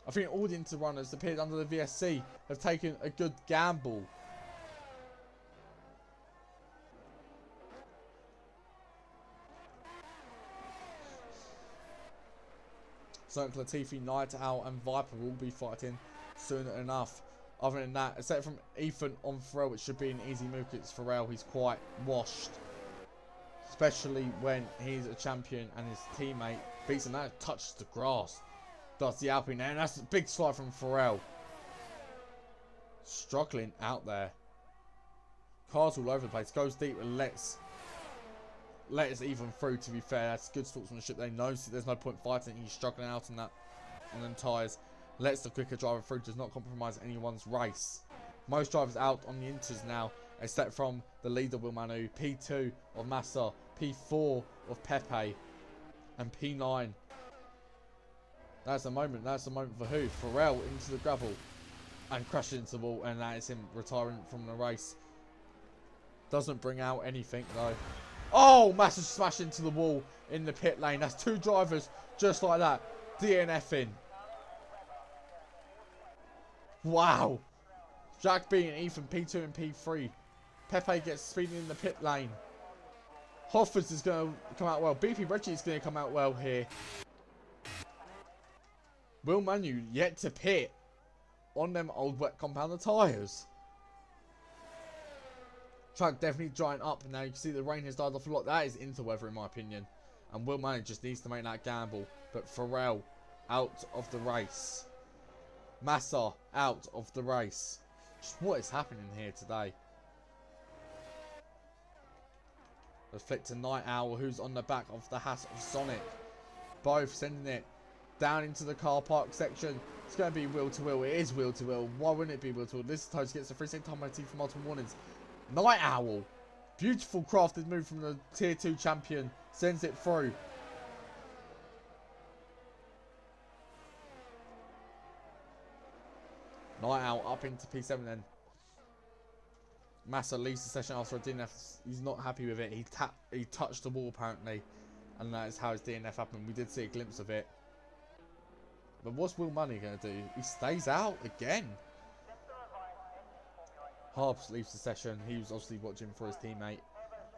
I think all the inter runners that appeared under the VSC have taken a good gamble. So Latifi, Night Owl and Viper will be fighting soon enough. Other than that, except from Ethan on Pharrell, it should be an easy move because Pharrell, he's quite washed. Especially when he's a champion and his teammate beats him. That touches the grass. Does the Alpine there, and that's a big slide from Pharrell. Struggling out there. Cars all over the place. Goes deep and lets Ethan through, to be fair. That's good sportsmanship. They know there's no point fighting. He's struggling out on them tyres. Lets the quicker driver through. Does not compromise anyone's race. Most drivers out on the inters now, except from the leader Will Manu, P2 of Massa, P4 of Pepe, and P9. That's the moment. That's the moment for who? Pharrell into the gravel and crashes into the wall, and that is him retiring from the race. Doesn't bring out anything though. Oh, massive smash into the wall in the pit lane. That's two drivers just like that. DNFing. Wow. Jack B and Ethan P2 and P3. Pepe gets speeding in the pit lane. Hoffers is going to come out well. BP Reggie is going to come out well here. Will Manu yet to pit on them old wet compounder tyres. Track definitely drying up now. You can see the rain has died off a lot. That is into weather in my opinion. And Will Manu just needs to make that gamble. But Pharrell out of the race. Massa out of the race. Just what is happening here today? Let's flick to Night Owl, who's on the back of the Haas of Sonic. Both sending it down into the car park section. It's going to be wheel to wheel. It is wheel to wheel. Why wouldn't it be wheel to wheel? This time gets the free second time penalty for multiple warnings. Night Owl. Beautiful crafted move from the tier 2 champion. Sends it through. Night Owl up into P7 then. Massa leaves the session after a DNF. He's not happy with it. He touched the wall apparently. And that is how his DNF happened. We did see a glimpse of it. But what's Will Manu going to do? He stays out again. Harbs leaves the session. He was obviously watching for his teammate.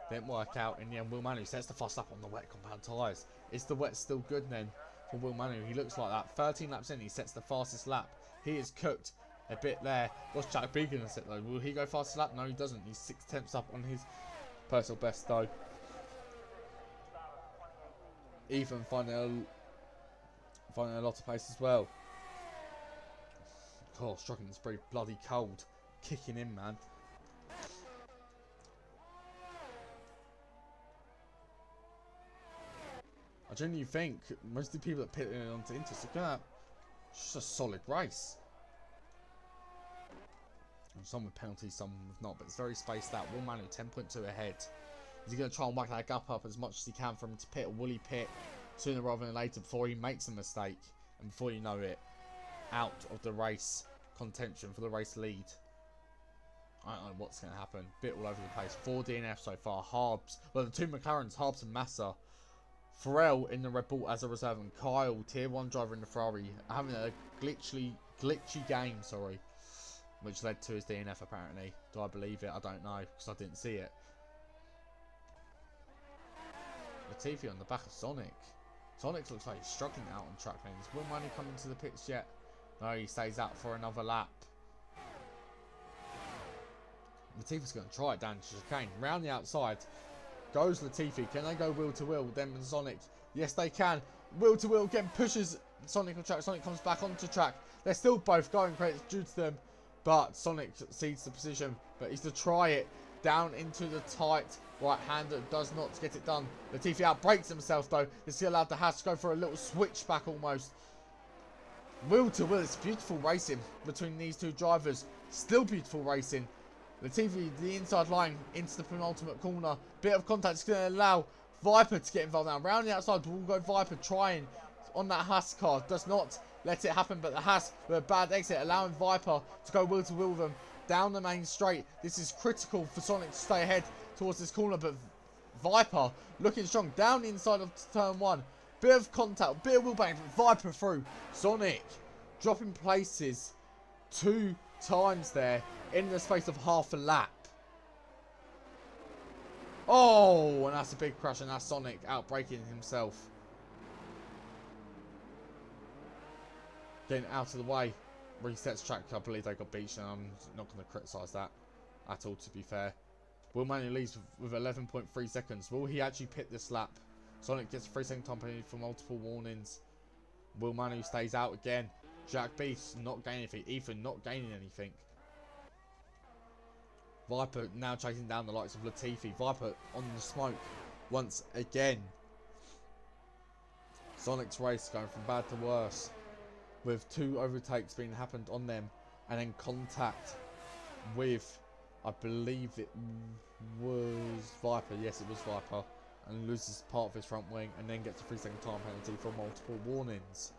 Didn't work out. In the end, Will Manu sets the fast lap on the wet compound tyres. Is the wet still good then for Will Manu? He looks like that. 13 laps in, he sets the fastest lap. He is cooked a bit there. What's Jack B going to set though? Will he go fastest lap? No, he doesn't. He's 6/10 up on his personal best though. Ethan finding a lot of pace as well. Oh, struggling. It's pretty bloody cold. Kicking in, man. I genuinely think most of the people that pit in onto Inter are going to have just a solid race. And some with penalties, some with not, but it's very spaced out. Will Manu 10.2 ahead. Is he going to try and whack that gap up as much as he can for him to pit, or will he pit sooner rather than later before he makes a mistake? And before you know it, out of the race contention for the race lead. I don't know what's going to happen. Bit all over the place. 4 DNF so far. Harbs. Well, the 2 McLarens, Harbs and Massa. Pharrell in the Red Bull as a reserve. And Kyle, tier 1 driver in the Ferrari. Having a glitchy game, sorry. which led to his DNF apparently. Do I believe it? I don't know, because I didn't see it. Latifi on the back of Sonic. Sonic looks like he's struggling out on track lanes. Will Money come into the pits yet? No, he stays out for another lap. Latifi's going to try it down to chicane. Round the outside goes Latifi. Can they go wheel to wheel? Them and Sonic. Yes, they can. Wheel to wheel again, pushes Sonic on track. Sonic comes back onto track. They're still both going. Credits due to them. But Sonic cedes the position. But he's to try it down into the tight right-hander. Does not get it done. Latifi outbrakes himself though. Is he allowed the Haas to go for a little switchback almost? Wheel to wheel. It's beautiful racing between these two drivers. Still beautiful racing. Latifi, the inside line into the penultimate corner. Bit of contact is going to allow Viper to get involved now. Round the outside will go Viper trying on that Haas car. Does not let it happen, but the Haas with a bad exit allowing Viper to go wheel to wheel with them down the main straight. This is critical for Sonic to stay ahead towards this corner, but Viper looking strong down the inside of turn 1. Bit of contact, bit of wheel bang, but Viper through. Sonic dropping places 2 times there in the space of half a lap. Oh, and that's a big crash, and that's Sonic outbraking himself. Getting out of the way. Resets track. I believe they got beached, and I'm not going to criticise that at all, to be fair. Will Manuel leaves with 11.3 seconds. Will he actually pit this lap? Sonic gets a 3-second time penalty for multiple warnings. Will Manuel stays out again. Jack Beast not gaining anything. Ethan not gaining anything. Viper now chasing down the likes of Latifi. Viper on the smoke once again. Sonic's race going from bad to worse, with 2 overtakes being happened on them, and then contact with, I believe it was Viper. Yes, it was Viper, and loses part of his front wing, and then gets a 3-second time penalty for multiple warnings.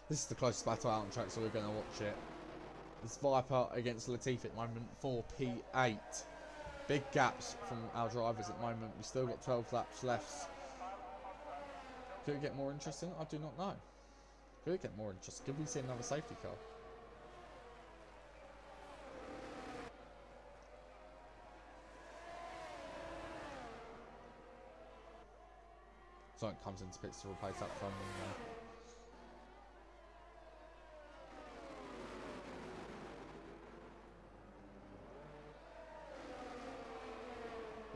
This is the closest battle out on track, so we're going to watch it. It's Viper against Latifi at the moment for P8. Big gaps from our drivers at the moment. We've still got 12 laps left. Could it get more interesting? I do not know. Could it get more interesting? Could we see another safety car? Sonic comes into pits to replace that front wing there.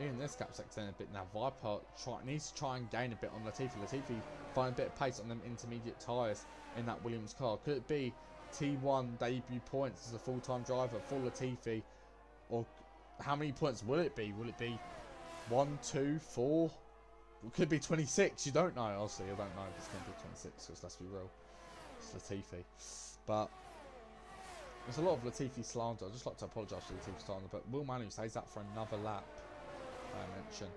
In this gap's extended a bit now. Viper needs to try and gain a bit on Latifi. Latifi find a bit of pace on them intermediate tyres in that Williams car. Could it be T1 debut points as a full-time driver for Latifi? Or how many points will it be? Will it be 1, 2, 4? It could be 26. You don't know. Honestly, I don't know if it's going to be 26, because let's be real, it's Latifi. But there's a lot of Latifi slander. I'd just like to apologise for Latifi slander, but Will Manu stays out for another lap. I mentioned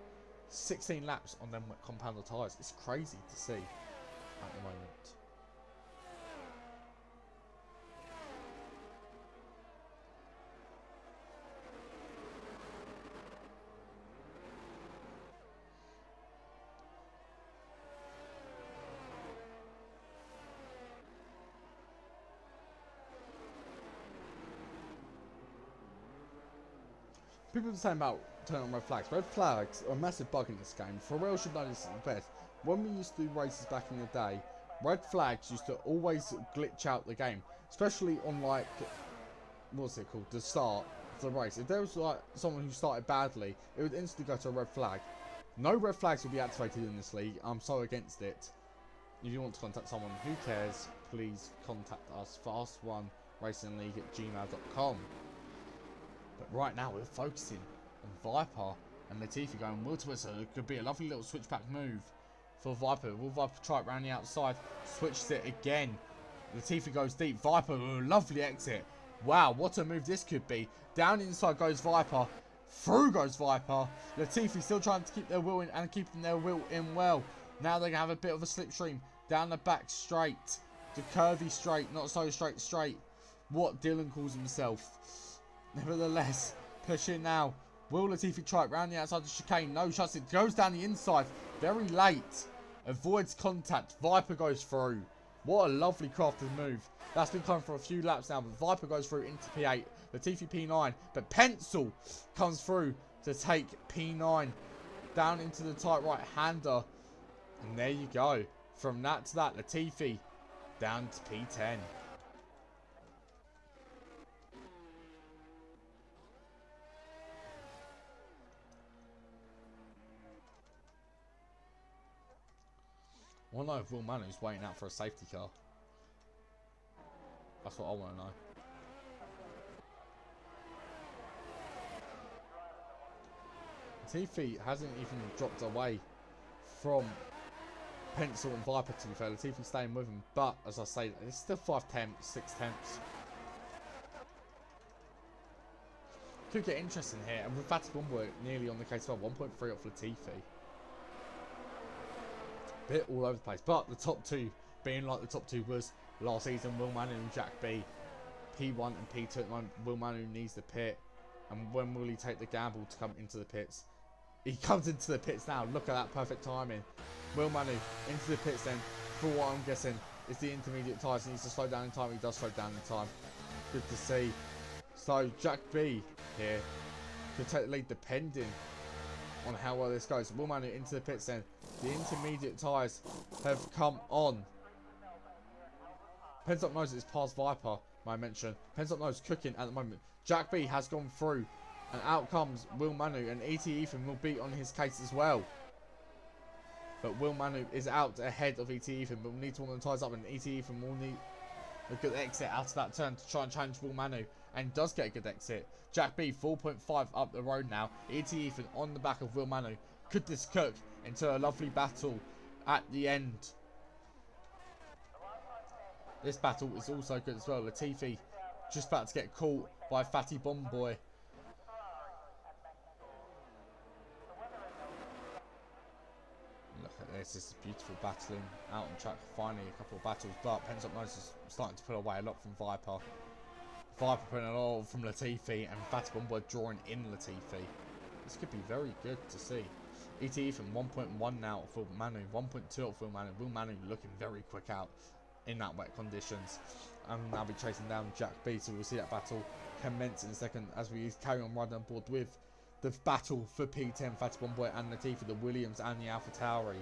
16 laps on them compounded tyres. It's crazy to see at the moment. People are saying about turn on red flags. Red flags are a massive bug in this game. Pharrell should know this is the best. When we used to do races back in the day, red flags used to always glitch out the game. Especially on, like, what's it called? The start of the race. If there was like someone who started badly, it would instantly go to a red flag. No red flags will be activated in this league. I'm so against it. If you want to contact someone who cares, please contact us. fast1racingleague@gmail.com. But right now we're focusing on Viper and Latifi going wheel to wheel, so it could be a lovely little switchback move for Viper. Will Viper try it round the outside? Switches it again. Latifi goes deep. Viper, lovely exit. Wow, what a move this could be. Down inside goes Viper. Through goes Viper. Latifi still trying to keep their wheel in and keeping their wheel in well. Now they're going to have a bit of a slipstream down the back straight. The curvy straight, not so straight. What Dylan calls himself. Nevertheless, pushing now. Will Latifi try it round the outside of the chicane? No shots. It goes down the inside. very late. Avoids contact. Viper goes through. What a lovely crafted move. That's been coming for a few laps now, but Viper goes through into P8. Latifi P9, but Pencil comes through to take P9 down into the tight right-hander. And there you go. From that to that, Latifi down to P10. I want to know if Will Manu's waiting out for a safety car. That's what I want to know. Latifi hasn't even dropped away from Pencil and Viper, to be fair. Latifi staying with him, but as I say, it's still 5 tenths, 6 tenths. Could get interesting here, and with Fatty Bumbo nearly on the case of 1.3 off Latifi. Bit all over the place, but the top two being like the top two was last season, Will Manu and Jack B. P1 and P2 at the moment. Will Manu needs the pit, and when will he take the gamble to come into the pits? He comes into the pits now. Look at that perfect timing. Will Manu into the pits then, for what I'm guessing is the intermediate tyres. He needs to slow down in time. He does slow down in time. Good to see. So Jack B here could take the lead depending on how well this goes. Will Manu into the pits then. The intermediate tyres have come on. Pens Up Nose is past Viper, I mentioned. Pens Up Nose cooking at the moment. Jack B has gone through. And out comes Will Manu. And E.T. Ethan will be on his case as well. But Will Manu is out ahead of E.T. Ethan. But we'll need to warm the tyres up. And E.T. Ethan will need a good exit out of that turn to try and challenge Will Manu. And does get a good exit. Jack B 4.5 up the road now. E.T. Ethan on the back of Will Manu. Could this cook into a lovely battle at the end? This battle is also good as well. Latifi just about to get caught by Fatty Bomboy. Look at this. This is beautiful battling out on track. Finally a couple of battles, but Pens Up Nose is starting to pull away a lot from Viper. Viper putting a lot from Latifi, and Fatty Bomboy drawing in Latifi. This could be very good to see. E.T. Ethan 1.1 now for Manu, 1.2 for Will Manu. Will Manu looking very quick out in that wet conditions. And now be chasing down Jack B, so we'll see that battle commence in a second as we carry on riding on board with the battle for P10, Fatty Bomboy and Latifi, the Williams and the Alpha Tauri.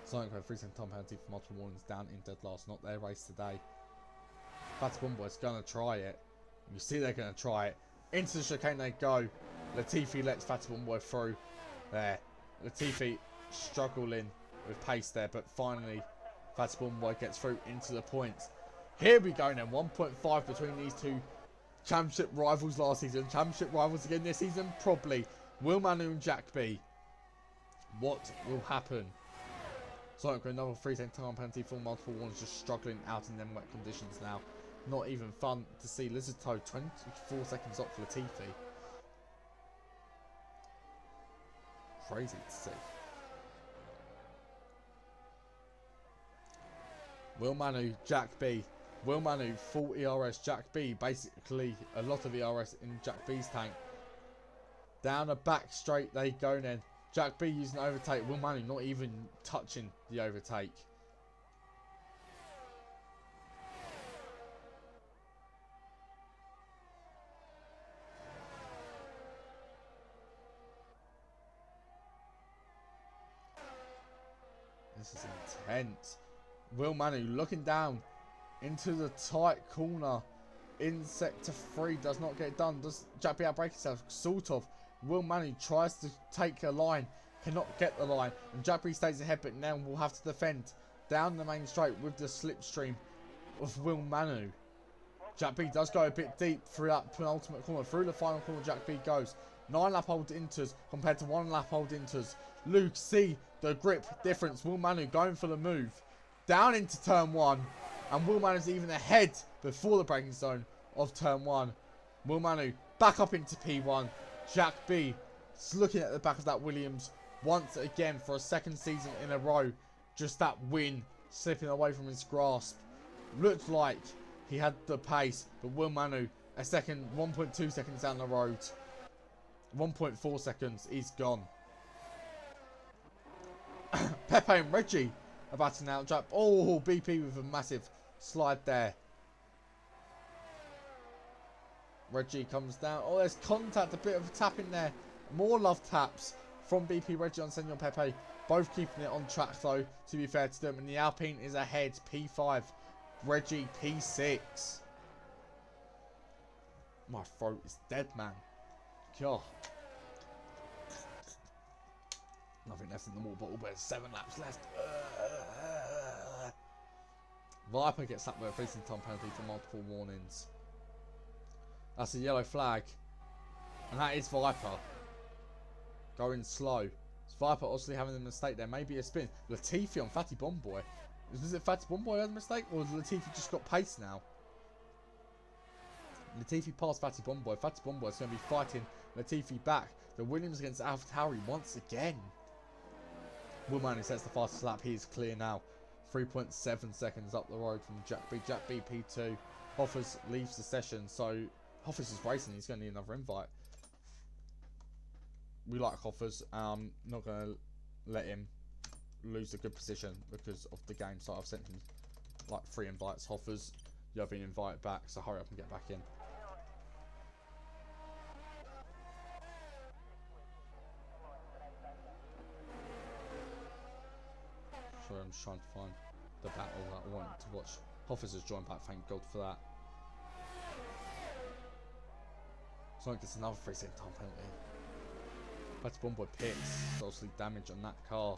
Sonic Code 3 time penalty for multiple warnings down in dead last, not their race today. Fatty Bomboy's gonna try it. You see they're gonna try it. Into the chicane they go. Latifi lets Fatty Bomboy through. There. Latifi struggling with pace there, but finally Fatty Bomboy gets through into the points. Here we go then. 1.5 between these two championship rivals last season. Championship rivals again this season? Probably. Will Manu and Jack B. What will happen? Sonic with another 3 time penalty for multiple warnings, just struggling out in them wet conditions now. Not even fun to see. Lizard Toe 24 seconds up for Latifi. Crazy to see. Will Manu, Jack B. Will Manu, full ERS. Jack B, basically a lot of ERS in Jack B's tank. Down the back straight they go then. Jack B using overtake. Will Manu not even touching the overtake. This is intense. Will Manu looking down into the tight corner in sector 3. Does not get it done. Does Jack B outbreak himself? Sort of. Will Manu tries to take a line. Cannot get the line. And Jack B stays ahead, but now will have to defend down the main straight with the slipstream of Will Manu. Jack B does go a bit deep through that penultimate corner. Through the final corner, Jack B goes. 9 lap hold inters compared to 1 lap hold inters. Luke, see the grip difference. Will Manu going for the move. Down into turn 1. And Will Manu's even ahead before the braking zone of turn 1. Will Manu back up into P1. Jack B is looking at the back of that Williams once again for a second season in a row. Just that win slipping away from his grasp. Looked like He had the pace, but Will Manu, a second, 1.2 seconds down the road. 1.4 seconds, he's gone. Pepe and Reggie about to now drop. Oh, BP with a massive slide there. Reggie comes down. Oh, there's contact, a bit of a tap in there. More love taps from BP Reggie on Senor Pepe. Both keeping it on track though, to be fair to them. And the Alpine is ahead, P5. Reggie, P6. My throat is dead, man. God. Nothing left in the water bottle, but there's 7 laps left. Viper gets slapped with a racing time penalty for multiple warnings. That's a yellow flag. And that is Viper. Going slow. Viper obviously having a mistake there. Maybe a spin. Latifi on Fatty Bomboy. Was it Fatty Bomboy who had a mistake? Or has Latifi just got pace now? Latifi passed Fatty Bomboy. Fatty Bomboy is going to be fighting Latifi back. The Williams against AlphaTauri once again. Willman sets the fastest lap. He is clear now. 3.7 seconds up the road from Jack B. Jack B P2. Hoffers leaves the session. So Hoffers is racing. He's going to need another invite. We like Hoffers. Not going to let him lose a good position because of the game. So I've sent him like 3 invites. Hoffers, you have been invited back. So hurry up and get back in. Sorry, I'm just trying to find the battle that I want to watch. Hoffers has joined back, thank God for that. So I gets another 3-second time penalty. Fatty Bomboy pits, obviously damage on that car.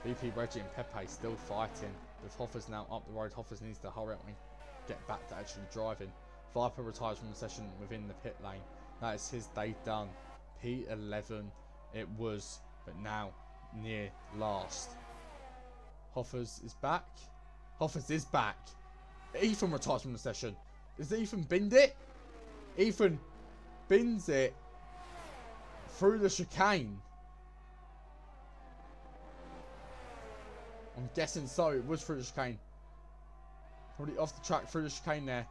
BP, Reggie and Pepe still fighting. With Hoffers now up the road, Hoffers needs to hurry up and get back to actually driving. Viper retires from the session within the pit lane. That is his day done. P11 it was, but now near last. Hoffers is back. Hoffers is back. Ethan retires from the session. Does Ethan binned it? Ethan bins it through the chicane. I'm guessing so. It was through the chicane. Probably off the track through the chicane there.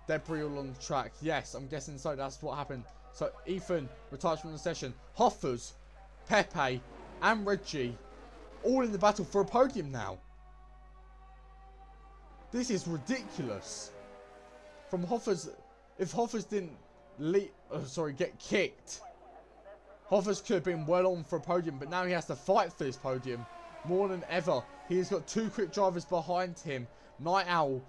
Debris all on the track. Yes, I'm guessing so. That's what happened. So Ethan retires from the session. Hoffers, Pepe and Reggie all in the battle for a podium now. This is ridiculous. From Hoffers, if Hoffers didn't get kicked, Hoffers could have been well on for a podium, but now he has to fight for this podium more than ever. He's got 2 quick drivers behind him. Night Owl,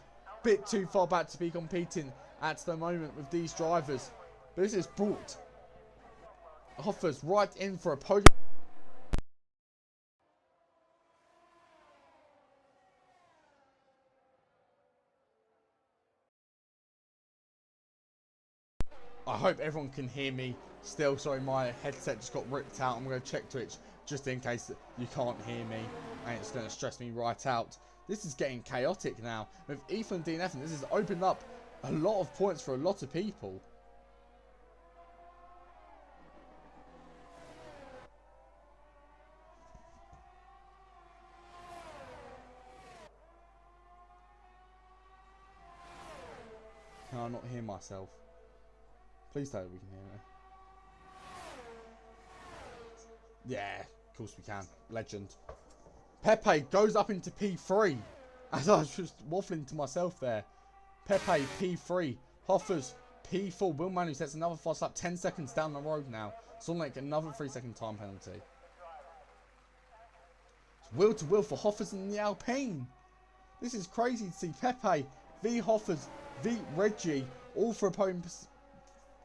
bit too far back to be competing at the moment with these drivers. But this has brought Hoffers right in for a podium. I hope everyone can hear me still. Sorry, my headset just got ripped out. I'm going to check Twitch just in case you can't hear me and it's going to stress me right out. This is getting chaotic now. With Ethan DNF, this has opened up a lot of points for a lot of people. Can I not hear myself? Please tell me we can hear me. Yeah, of course we can. Legend. Pepe goes up into P3. As I was just waffling to myself there. Pepe, P3. Hoffers, P4. Will Manu sets another fast lap 10 seconds down the road now. It's on like another 3-second time penalty. It's wheel to wheel for Hoffers and the Alpine. This is crazy to see. Pepe, v Hoffers, v Reggie. All for a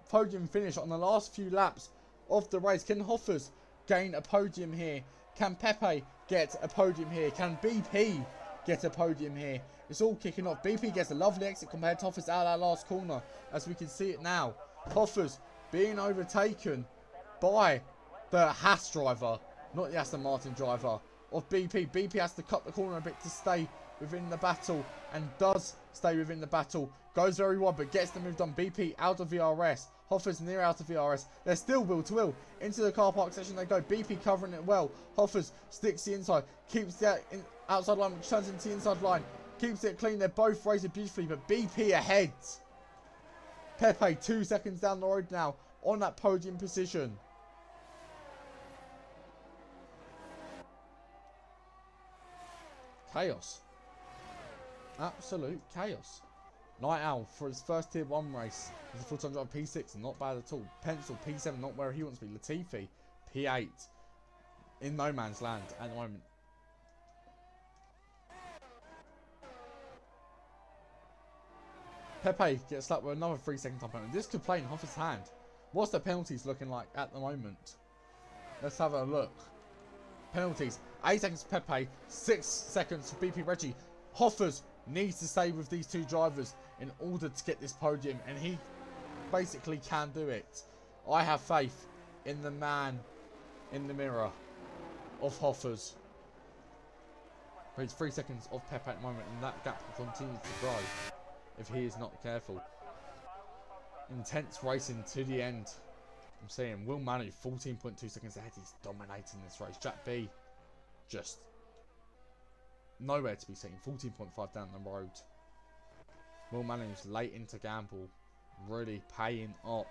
podium finish on the last few laps of the race. Can Hoffers gain a podium here? Can Pepe get a podium here? Can BP get a podium here? It's all kicking off. BP gets a lovely exit compared to Hoffers out of that last corner, as we can see it now. Hoffers being overtaken by the Haas driver, not the Aston Martin driver, of BP. BP has to cut the corner a bit to stay within the battle, and does stay within the battle. Goes very wide, but gets the move done. BP out of VRS. Hoffers near out of VRS. They're still wheel to wheel. Into the car park section they go. BP covering it well. Hoffers sticks the inside. Keeps the outside line, which turns into the inside line. Keeps it clean. They're both racing beautifully, but BP ahead. Pepe 2 seconds down the road now on that podium position. Chaos. Absolute chaos. Night Owl for his first tier 1 race. He's a full-time driver P6, not bad at all. Pencil P7, not where he wants to be. Latifi P8. In no man's land at the moment. Pepe gets slapped with another 3-second time penalty. This could play in Hoffa's hand. What's the penalties looking like at the moment? Let's have a look. Penalties. 8 seconds for Pepe. 6 seconds for BP Reggie. Hoffers needs to stay with these two drivers in order to get this podium. And he basically can do it. I have faith in the man in the mirror of Hoffers. But it's 3 seconds of Pepe at the moment. And that gap will continue to grow if he is not careful. Intense racing to the end. I'm saying Will Manu 14.2 seconds ahead. He's dominating this race. Jack B just nowhere to be seen. 14.5 down the road. Will Manu's late into gamble really paying off.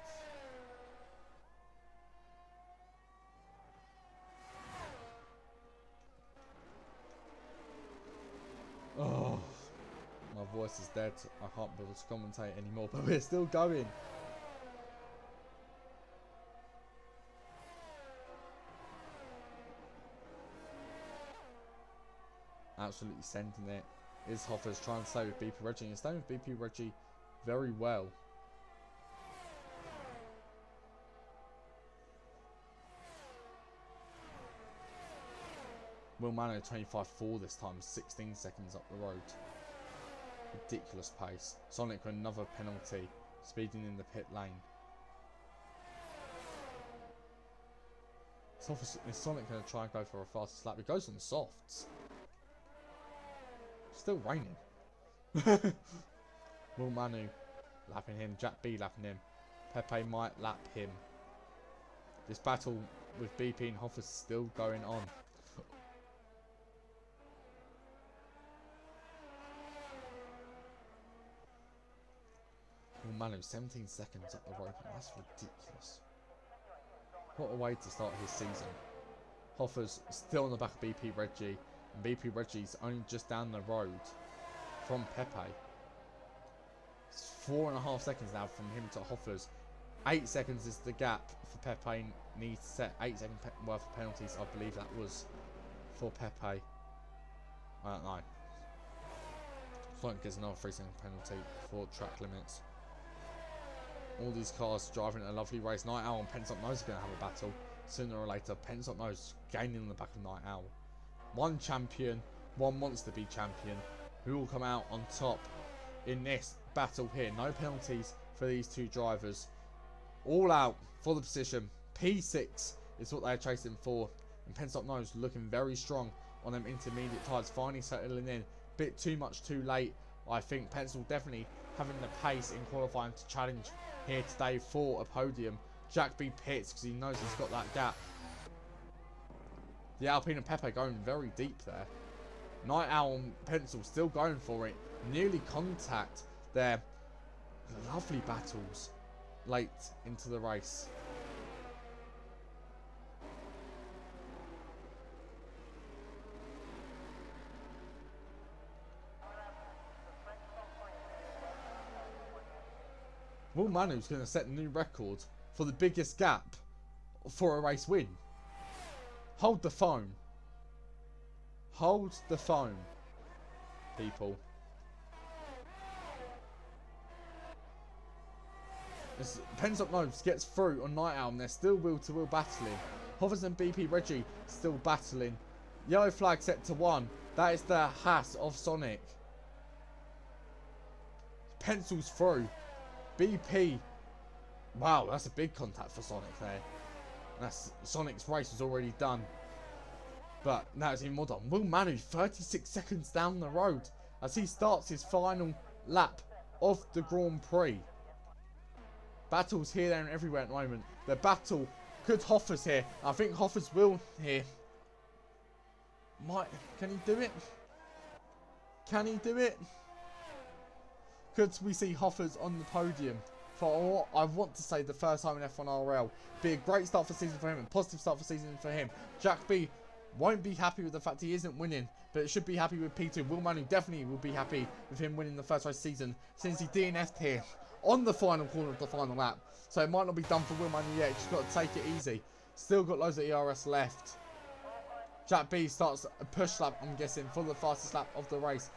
Oh, my voice is dead. I can't be able to commentate anymore, but we're still going. Absolutely sending it. Is Hoffers trying to stay with BP Reggie? And staying with BP Reggie very well. Will Manu 25.4 this time, 16 seconds up the road. Ridiculous pace. Sonic with another penalty, speeding in the pit lane. Is Sonic going to try and go for a faster slap? He goes on the softs. Still raining. Will Manu lapping him. Jack B lapping him. Pepe might lap him. This battle with BP and Hoff is still going on. Will Manu 17 seconds up the road. That's ridiculous. What a way to start his season. Hoffer's still on the back of BP Reggie. And BP Reggie's only just down the road from Pepe. It's 4.5 seconds now from him to Hoffer's. 8 seconds is the gap for Pepe. Needs to set 8 seconds worth of penalties. I believe that was for Pepe. I don't know. Sonic gets another 3-second penalty for track limits. All these cars driving a lovely race. Night Owl and Pence Up Nose are going to have a battle sooner or later. Pence Up Nose gaining on the back of Night Owl. One champion, one wants to be champion. Who will come out on top in this battle here? No penalties for these two drivers. All out for the position. P6 is what they're chasing for. And Pence Up Nose looking very strong on them intermediate tyres. Finally settling in. Bit too much too late. I think Pencil definitely having the pace in qualifying to challenge here today for a podium. Jack B pits because he knows he's got that gap. The Alpine and Pepe going very deep there. Night Owl and Pencil still going for it. Nearly contact their lovely battles late into the race. Will Manu's going to set a new record for the biggest gap for a race win. Hold the phone. Hold the phone, people. As Pens Up Nose gets through on Night Owl and they're still wheel-to-wheel battling. Hovers and BP Reggie still battling. Yellow flag set to 1. That is the Haas of Sonic. Pencils through. BP. Wow, that's a big contact for Sonic there. That's Sonic's race was already done. But now it's even more done. Will Manu 36 seconds down the road as he starts his final lap of the Grand Prix. Battles here, there and everywhere at the moment. The battle could Hoffers here. I think Hoffers will here. Can he do it? Can he do it? Could we see Hoffers on the podium for, I want to say, the first time in F1Rl? Be a great start for the season for him, a positive start for the season for him. Jack B won't be happy with the fact he isn't winning, but it should be happy with P2. Will Manu definitely will be happy with him winning the first race of the season, since he DNF'd here on the final corner of the final lap. So it might not be done for Will Manu yet, just got to take it easy. Still got loads of ERS left. Jack B starts a push lap, I'm guessing, for the fastest lap of the race.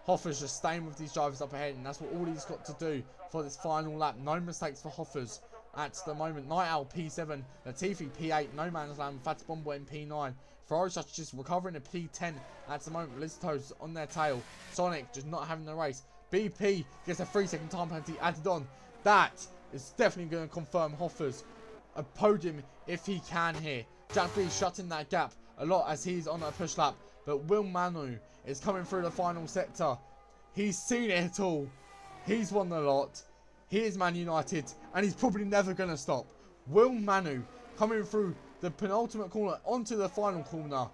Hoffer's just staying with these drivers up ahead, and that's what all he's got to do for this final lap. No mistakes for Hoffers at the moment. Night Owl P7, Latifi P8, No Man's Land, Fats Bomboy in P9. Ferrari just recovering a P10 at the moment. Lizito's on their tail. Sonic just not having the race. BP gets a 3-second time penalty added on. That is definitely going to confirm Hoffers a podium if he can here. Jack B shutting that gap a lot as he's on a push lap, but Will Manu is coming through the final sector. He's seen it all. He's won the lot. He is Man United, and he's probably never going to stop. Will Manu coming through the penultimate corner onto the final corner.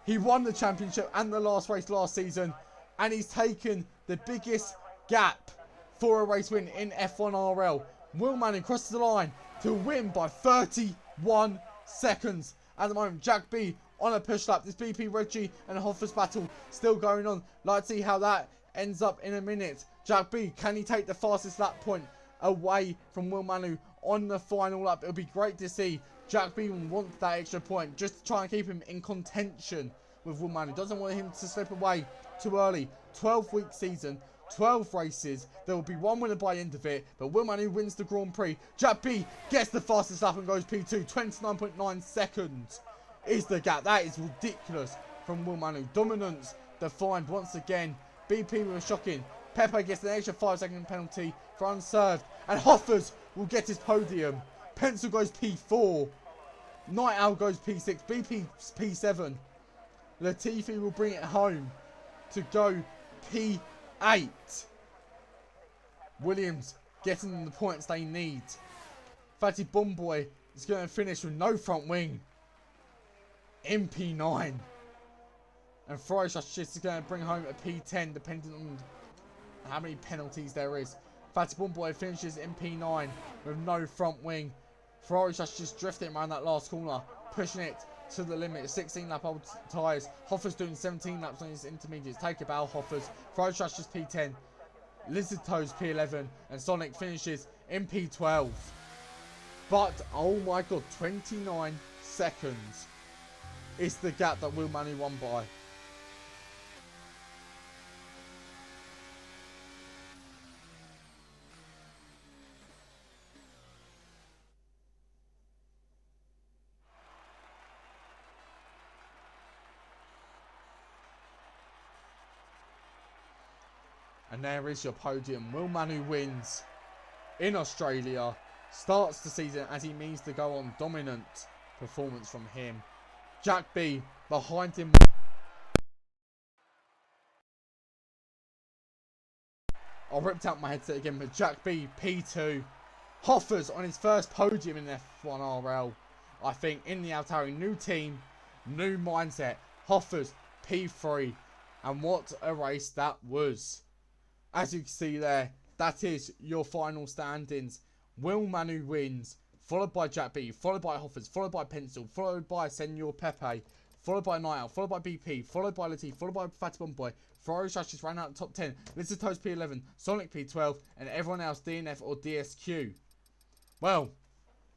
He won the championship and the last race last season, and he's taken the biggest gap for a race win in F1Rl. Will Manu crosses the line to win by 31 seconds. At the moment, Jack B on a push lap. This BP, Reggie and Hoffer's battle still going on. Let's see how that ends up in a minute. Jack B, can he take the fastest lap point away from Will Manu on the final lap? It'll be great to see. Jack B wants that extra point just to try and keep him in contention with Will Manu. Doesn't want him to slip away too early. 12-week season, 12 races. There will be one winner by the end of it, but Will Manu wins the Grand Prix. Jack B gets the fastest lap and goes P2. 29.9 seconds is the gap. That is ridiculous from Will Manu. Dominance defined once again. BP was shocking. Pepe gets an extra 5-second penalty for unserved, and Hoffers will get his podium. Pencil goes P4. Night Owl goes P6. BP P7. Latifi will bring it home to go P8. Williams getting the points they need. Fatty Bomboy is going to finish with no front wing in P9. And Ferrari just is going to bring home a P10 depending on how many penalties there is. Fatty Bomboy finishes in P9 with no front wing. Ferrari just drifting around that last corner, pushing it to the limit. 16 lap old tyres. Hoffer's doing 17 laps on his intermediates. Take a bow, Hoffers. Ferrari just P10. Lizard Toes P11. And Sonic finishes in P12. But, oh my god, 29 seconds is the gap that Will Manu won by. And there is your podium. Will Manu wins in Australia. Starts the season as he means to go on. Dominant performance from him. Jack B behind him. I ripped out my headset again, but Jack B P2. Hoffers on his first podium in F1Rl. I think in the AlphaTauri. New team, new mindset. Hoffers P3. And what a race that was. As you can see there, that is your final standings. Will Manu wins, followed by Jack B, followed by Hoffers, followed by Pencil, followed by Senor Pepe, followed by Night Owl, followed by BP, followed by Latif, followed by Fatty Bomboy. Ferrari just ran out the top 10. Lizard Toast P11, Sonic P12, and everyone else DNF or DSQ. Well,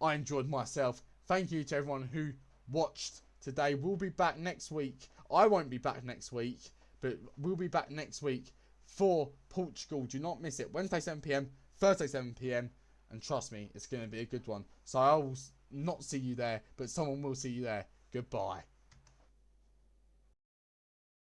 I enjoyed myself. Thank you to everyone who watched today. We'll be back next week. I won't be back next week, but we'll be back next week for Portugal. Do not miss it. Wednesday 7 PM, Thursday 7 PM, and trust me, it's going to be a good one. So I will not see you there, but someone will see you there. Goodbye.